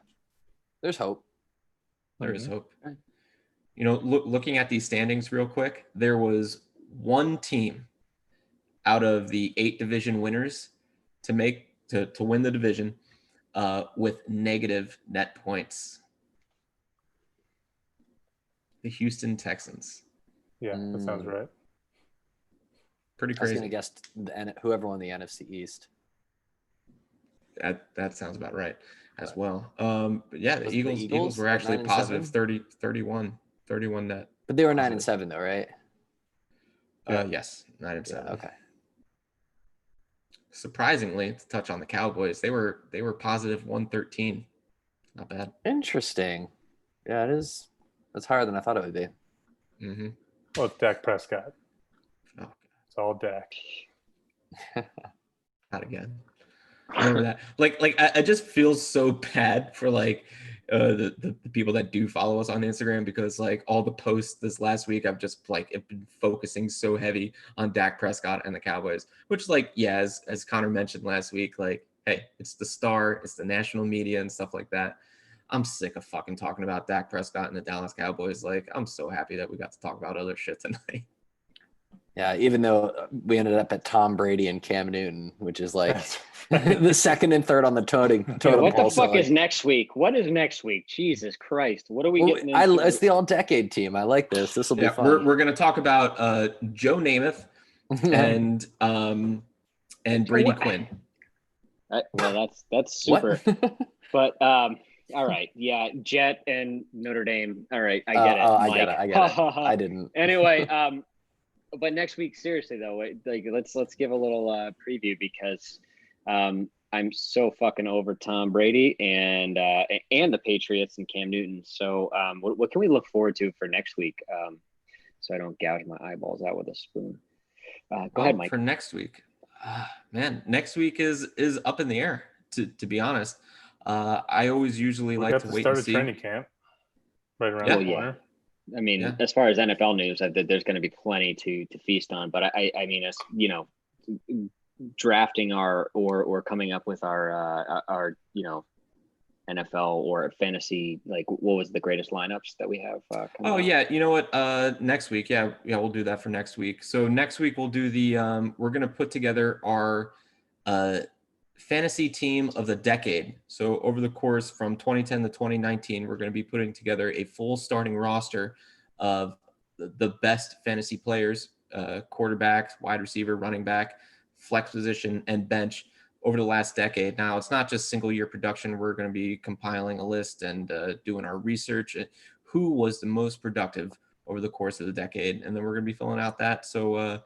[SPEAKER 3] there's hope.
[SPEAKER 1] There is hope. Looking at these standings real quick, there was one team out of the 8 division winners to win the division with negative net points. The Houston Texans.
[SPEAKER 4] Yeah, that sounds right.
[SPEAKER 1] Pretty
[SPEAKER 3] I was
[SPEAKER 1] crazy.
[SPEAKER 3] gonna guess whoever won the NFC East.
[SPEAKER 1] That sounds about right as well. But yeah, the Eagles were actually
[SPEAKER 3] 9-7?
[SPEAKER 1] positive 31 net.
[SPEAKER 3] But they were 9-7 though, right?
[SPEAKER 1] Yes, 9-7.
[SPEAKER 3] Yeah, okay.
[SPEAKER 1] Surprisingly, to touch on the Cowboys, they were positive 113. Not bad.
[SPEAKER 3] Interesting. Yeah, it is. That's higher than I thought it would be.
[SPEAKER 1] Mm-hmm.
[SPEAKER 4] Well, it's Dak Prescott.
[SPEAKER 1] Oh,
[SPEAKER 4] It's all Dak.
[SPEAKER 1] not again. Remember that? Like I just feel so bad for like the people that do follow us on Instagram, because like all the posts this last week I've just like have been focusing so heavy on Dak Prescott and the Cowboys, which like as Connor mentioned last week, like hey, it's the star, it's the national media and stuff like that. I'm sick of fucking talking about Dak Prescott and the Dallas Cowboys. Like I'm so happy that we got to talk about other shit tonight.
[SPEAKER 3] Yeah, even though we ended up at Tom Brady and Cam Newton, which is like the second and third on the totem
[SPEAKER 2] What the
[SPEAKER 3] pole,
[SPEAKER 2] fuck
[SPEAKER 3] so,
[SPEAKER 2] is next week? What is next week? Jesus Christ! What are we
[SPEAKER 3] well,
[SPEAKER 2] getting into?
[SPEAKER 3] it's the all-decade team. I like this. This will be fun.
[SPEAKER 1] We're gonna talk about Joe Namath and Brady Quinn.
[SPEAKER 2] Well, that's super. But all right, yeah, Jet and Notre Dame. All right, I get it.
[SPEAKER 3] I
[SPEAKER 2] Mike.
[SPEAKER 3] get it. I didn't.
[SPEAKER 2] Anyway, but next week, seriously though, like let's give a little preview, because I'm so fucking over Tom Brady and the Patriots and Cam Newton. So what can we look forward to for next week? So I don't gouge my eyeballs out with a spoon. Go ahead, Mike.
[SPEAKER 1] For next week, man, next week is up in the air. To be honest, I always usually like to wait and see.
[SPEAKER 4] Training camp right around the corner.
[SPEAKER 2] I mean, as far as NFL news, there's going to be plenty to feast on. But I mean, as you know, drafting or coming up with our NFL or fantasy, like what was the greatest lineups that we have?
[SPEAKER 1] You know what? Next week, we'll do that for next week. So next week we'll do we're gonna put together our fantasy team of the decade. So over the course from 2010 to 2019, we're going to be putting together a full starting roster of the best fantasy players, quarterback, wide receiver, running back, flex position, and bench over the last decade. Now, it's not just single year production. We're going to be compiling a list and doing our research at who was the most productive over the course of the decade. And then we're going to be filling out that. So,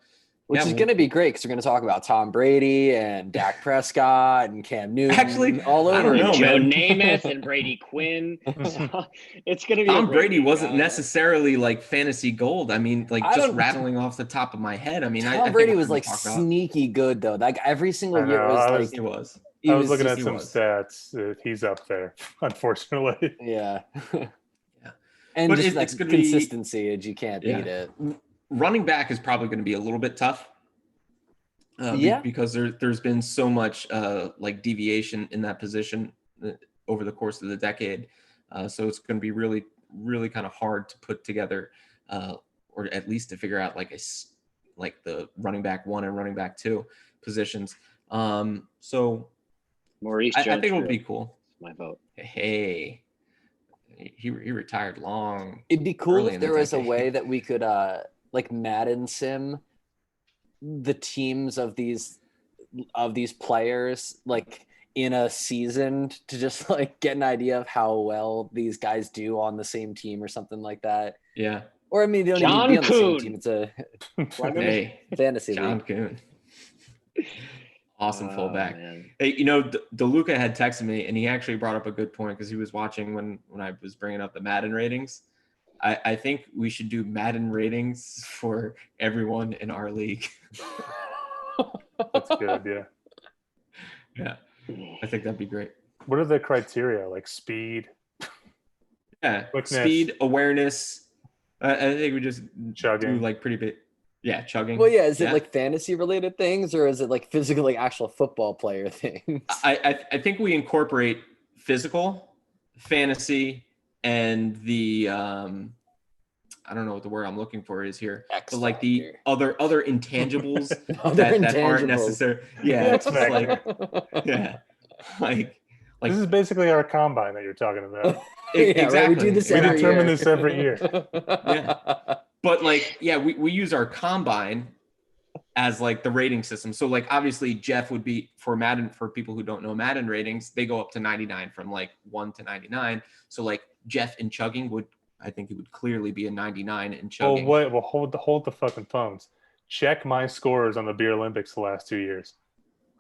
[SPEAKER 3] which is going to be great, because we're going to talk about Tom Brady and Dak Prescott and Cam Newton.
[SPEAKER 1] Actually,
[SPEAKER 3] all over.
[SPEAKER 1] I don't know,
[SPEAKER 2] Joe
[SPEAKER 1] man.
[SPEAKER 2] Namath and Brady Quinn. So it's going to be.
[SPEAKER 1] Tom Brady wasn't necessarily like fantasy gold. I mean, like just rattling off the top of my head. I mean,
[SPEAKER 3] Tom Brady was like sneaky good though. Like every single year
[SPEAKER 1] he was.
[SPEAKER 4] I was looking at
[SPEAKER 1] he
[SPEAKER 4] some
[SPEAKER 1] was.
[SPEAKER 4] stats. He's up there, unfortunately.
[SPEAKER 3] Yeah.
[SPEAKER 1] Yeah.
[SPEAKER 3] And
[SPEAKER 1] But
[SPEAKER 3] just
[SPEAKER 1] it's
[SPEAKER 3] that
[SPEAKER 1] going to be
[SPEAKER 3] consistency, you can't beat it.
[SPEAKER 1] running back is probably going to be a little bit tough. Because there's been so much like deviation in that position over the course of the decade. So it's going to be really, really kind of hard to put together, or at least to figure out like the running back 1 and running back 2 positions. So
[SPEAKER 2] Maurice
[SPEAKER 1] I
[SPEAKER 2] Jones
[SPEAKER 1] think it would be cool.
[SPEAKER 2] my vote.
[SPEAKER 1] Hey, he retired long.
[SPEAKER 3] It'd be cool
[SPEAKER 1] early
[SPEAKER 3] if
[SPEAKER 1] in the
[SPEAKER 3] there was a
[SPEAKER 1] decade.
[SPEAKER 3] way that we could like Madden sim the teams of these players like in a season to just like get an idea of how well these guys do on the same team or something like that.
[SPEAKER 1] Yeah.
[SPEAKER 3] Or I mean, they don't
[SPEAKER 2] John
[SPEAKER 3] even be on the same
[SPEAKER 2] Kuhn.
[SPEAKER 3] team. It's a
[SPEAKER 1] Hey,
[SPEAKER 3] fantasy
[SPEAKER 1] John
[SPEAKER 3] league.
[SPEAKER 1] Kuhn. Awesome fullback.
[SPEAKER 2] Man.
[SPEAKER 1] Hey, DeLuca had texted me, and he actually brought up a good point because he was watching when I was bringing up the Madden ratings. I think we should do Madden ratings for everyone in our league.
[SPEAKER 4] That's good. Yeah.
[SPEAKER 1] Yeah, I think that'd be great.
[SPEAKER 4] What are the criteria? Like speed?
[SPEAKER 1] Yeah,
[SPEAKER 4] Quickness.
[SPEAKER 1] speed, awareness. I think we just
[SPEAKER 4] Chugging.
[SPEAKER 1] do like pretty big. Yeah, chugging.
[SPEAKER 3] Well, yeah. Is it like fantasy related things or is it like physical, like actual football player things?
[SPEAKER 1] I think we incorporate physical, fantasy, and the I don't know what the word I'm looking for is here, but like the other intangibles that aren't necessary. Yeah,
[SPEAKER 4] X
[SPEAKER 1] just
[SPEAKER 4] factor.
[SPEAKER 1] like
[SPEAKER 4] This is basically our combine that you're talking about.
[SPEAKER 1] exactly.
[SPEAKER 3] Right? We do this
[SPEAKER 4] We
[SPEAKER 3] every
[SPEAKER 4] determine
[SPEAKER 3] year.
[SPEAKER 4] this every year.
[SPEAKER 1] Yeah. But like, yeah, we use our combine as like the rating system. So like obviously Jeff would be for Madden, for people who don't know Madden ratings, they go up to 99 from like 1 to 99. So like Jeff in chugging I think it would clearly be a 99 in chugging.
[SPEAKER 4] Well, wait, well, hold the fucking phones. Check my scores on the Beer Olympics the last 2 years.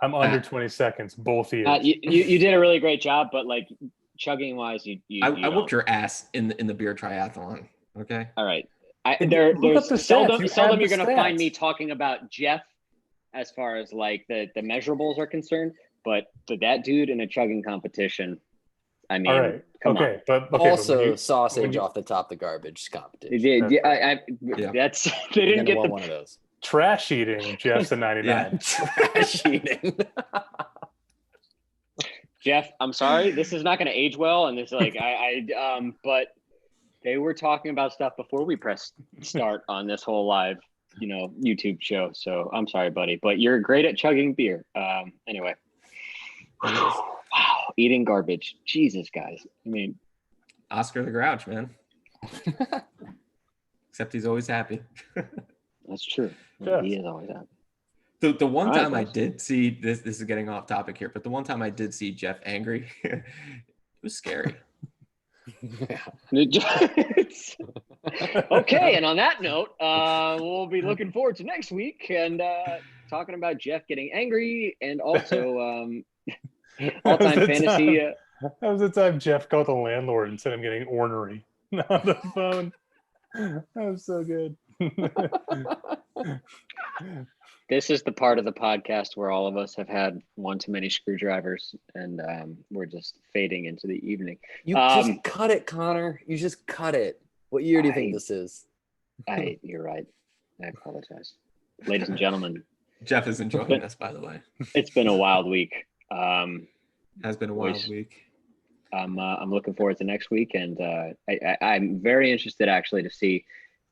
[SPEAKER 4] I'm under 20 seconds both years.
[SPEAKER 2] You did a really great job, but like chugging wise,
[SPEAKER 1] I whooped your ass in the beer triathlon. Okay.
[SPEAKER 2] All right.
[SPEAKER 4] Look up the
[SPEAKER 2] There's
[SPEAKER 4] stats.
[SPEAKER 2] seldom
[SPEAKER 4] You
[SPEAKER 2] you're
[SPEAKER 4] have
[SPEAKER 2] going
[SPEAKER 4] the
[SPEAKER 2] to find
[SPEAKER 4] stats.
[SPEAKER 2] me talking about Jeff as far as like the measurables are concerned, but that dude in a chugging competition, I mean,
[SPEAKER 4] All right.
[SPEAKER 2] come
[SPEAKER 4] Okay.
[SPEAKER 2] on.
[SPEAKER 4] But
[SPEAKER 3] Also, sausage off the top the garbage competition.
[SPEAKER 2] That's they didn't get
[SPEAKER 3] one of those.
[SPEAKER 4] Trash eating, Jeff's a 99.
[SPEAKER 1] Yeah.
[SPEAKER 3] Trash eating.
[SPEAKER 2] Jeff, I'm sorry, this is not going to age well, and this like but they were talking about stuff before we pressed start on this whole live, YouTube show. So I'm sorry, buddy, but you're great at chugging beer. Anyway, wow, eating garbage, Jesus, guys. I mean,
[SPEAKER 1] Oscar the Grouch, man. Except he's always happy.
[SPEAKER 2] that's true.
[SPEAKER 4] Yes.
[SPEAKER 2] He is always happy.
[SPEAKER 1] The one
[SPEAKER 2] All right,
[SPEAKER 1] time I
[SPEAKER 2] guys.
[SPEAKER 1] did see this is getting off topic here, but the one time I did see Jeff angry, it was scary.
[SPEAKER 2] Okay, and on that note, we'll be looking forward to next week and talking about Jeff getting angry and also all-time fantasy.
[SPEAKER 4] That was the time Jeff called the landlord and said I'm getting ornery on the phone. That was so good.
[SPEAKER 2] This is the part of the podcast where all of us have had one too many screwdrivers and we're just fading into the evening.
[SPEAKER 3] You just cut it, Connor. You just cut it. What year do you think this is?
[SPEAKER 2] You're right. I apologize. Ladies and gentlemen.
[SPEAKER 1] Jeff is enjoying this, by the way.
[SPEAKER 2] It's been a wild week.
[SPEAKER 1] Has been a wild week.
[SPEAKER 2] I'm looking forward to next week, and I'm very interested actually to see.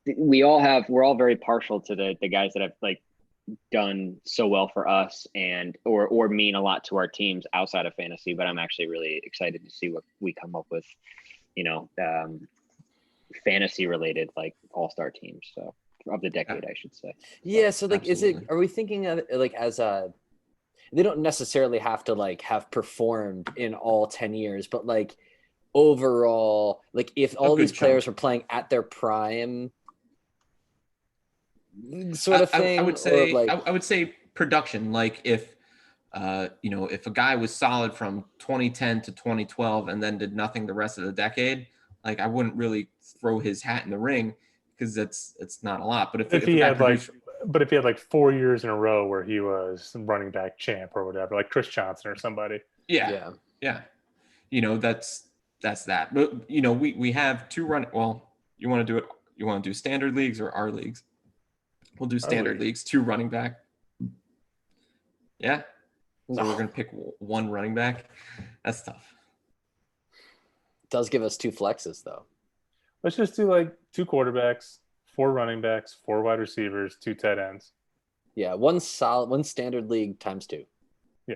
[SPEAKER 2] We're all very partial to the guys that have like done so well for us and or mean a lot to our teams outside of fantasy. But I'm actually really excited to see what we come up with, fantasy related like all-star teams. So of the decade, I should say.
[SPEAKER 3] Yeah. So like,
[SPEAKER 1] absolutely.
[SPEAKER 3] are we thinking of it like as they don't necessarily have to like have performed in all 10 years, but like overall, like if all these players were playing at their prime sort of thing.
[SPEAKER 1] I would say,
[SPEAKER 3] like,
[SPEAKER 1] I would say production. Like if a guy was solid from 2010 to 2012 and then did nothing the rest of the decade, like I wouldn't really throw his hat in the ring because it's not a lot. But if
[SPEAKER 4] he had like But if he had like 4 years in a row where he was running back champ or whatever, like Chris Johnson or somebody.
[SPEAKER 1] Yeah. You know, that's that. But you know, we have two run. Well, you want to do it? You want to do standard leagues or our leagues? We'll do standard leagues. 2 running back. Yeah. So we're gonna pick one running back. That's tough.
[SPEAKER 3] It does give us 2 flexes though.
[SPEAKER 4] Let's just do like 2 quarterbacks, 4 running backs, 4 wide receivers, 2 tight ends.
[SPEAKER 3] Yeah, one standard league times 2.
[SPEAKER 4] Yeah.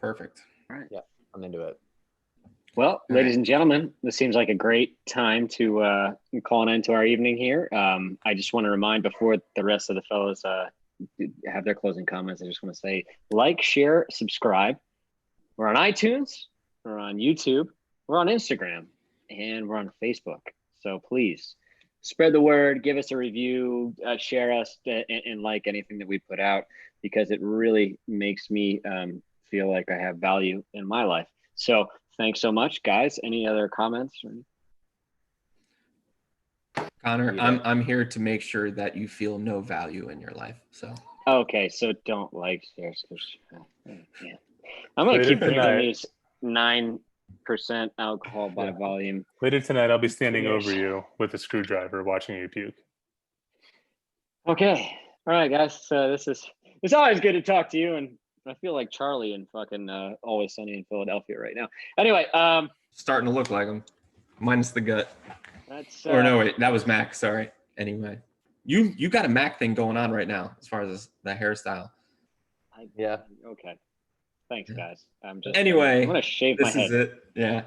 [SPEAKER 1] Perfect.
[SPEAKER 2] All right.
[SPEAKER 3] Yeah, I'm into it.
[SPEAKER 2] Well, ladies and gentlemen, this seems like a great time to call an end to our evening here. I just want to remind before the rest of the fellows have their closing comments, I just want to say like, share, subscribe. We're on iTunes, we're on YouTube, we're on Instagram, and we're on Facebook. So please spread the word, give us a review, share us, and like anything that we put out, because it really makes me feel like I have value in my life. So thanks so much, guys. Any other comments?
[SPEAKER 1] Connor, I'm here to make sure that you feel no value in your life. So
[SPEAKER 2] okay, so don't like, share. Yeah. I'm gonna keep drinking these 9% alcohol by volume.
[SPEAKER 4] Later tonight, I'll be standing over you with a screwdriver, watching you puke.
[SPEAKER 2] Okay, all right, guys. So it's always good to talk to you, and I feel like Charlie in fucking Always Sunny in Philadelphia right now. Anyway,
[SPEAKER 1] starting to look like him, minus the gut.
[SPEAKER 2] That's
[SPEAKER 1] or no, wait, that was Mac. Sorry. Anyway, you got a Mac thing going on right now as far as the hairstyle.
[SPEAKER 3] Yeah.
[SPEAKER 2] Okay. Thanks, guys. I'm just
[SPEAKER 1] anyway.
[SPEAKER 2] I'm gonna shave my head.
[SPEAKER 1] This is it. Yeah.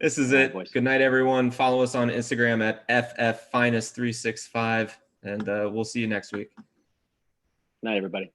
[SPEAKER 1] This is it. Boys. Good night, everyone. Follow us on Instagram at FFFinest365, and we'll see you next week.
[SPEAKER 2] Night, everybody.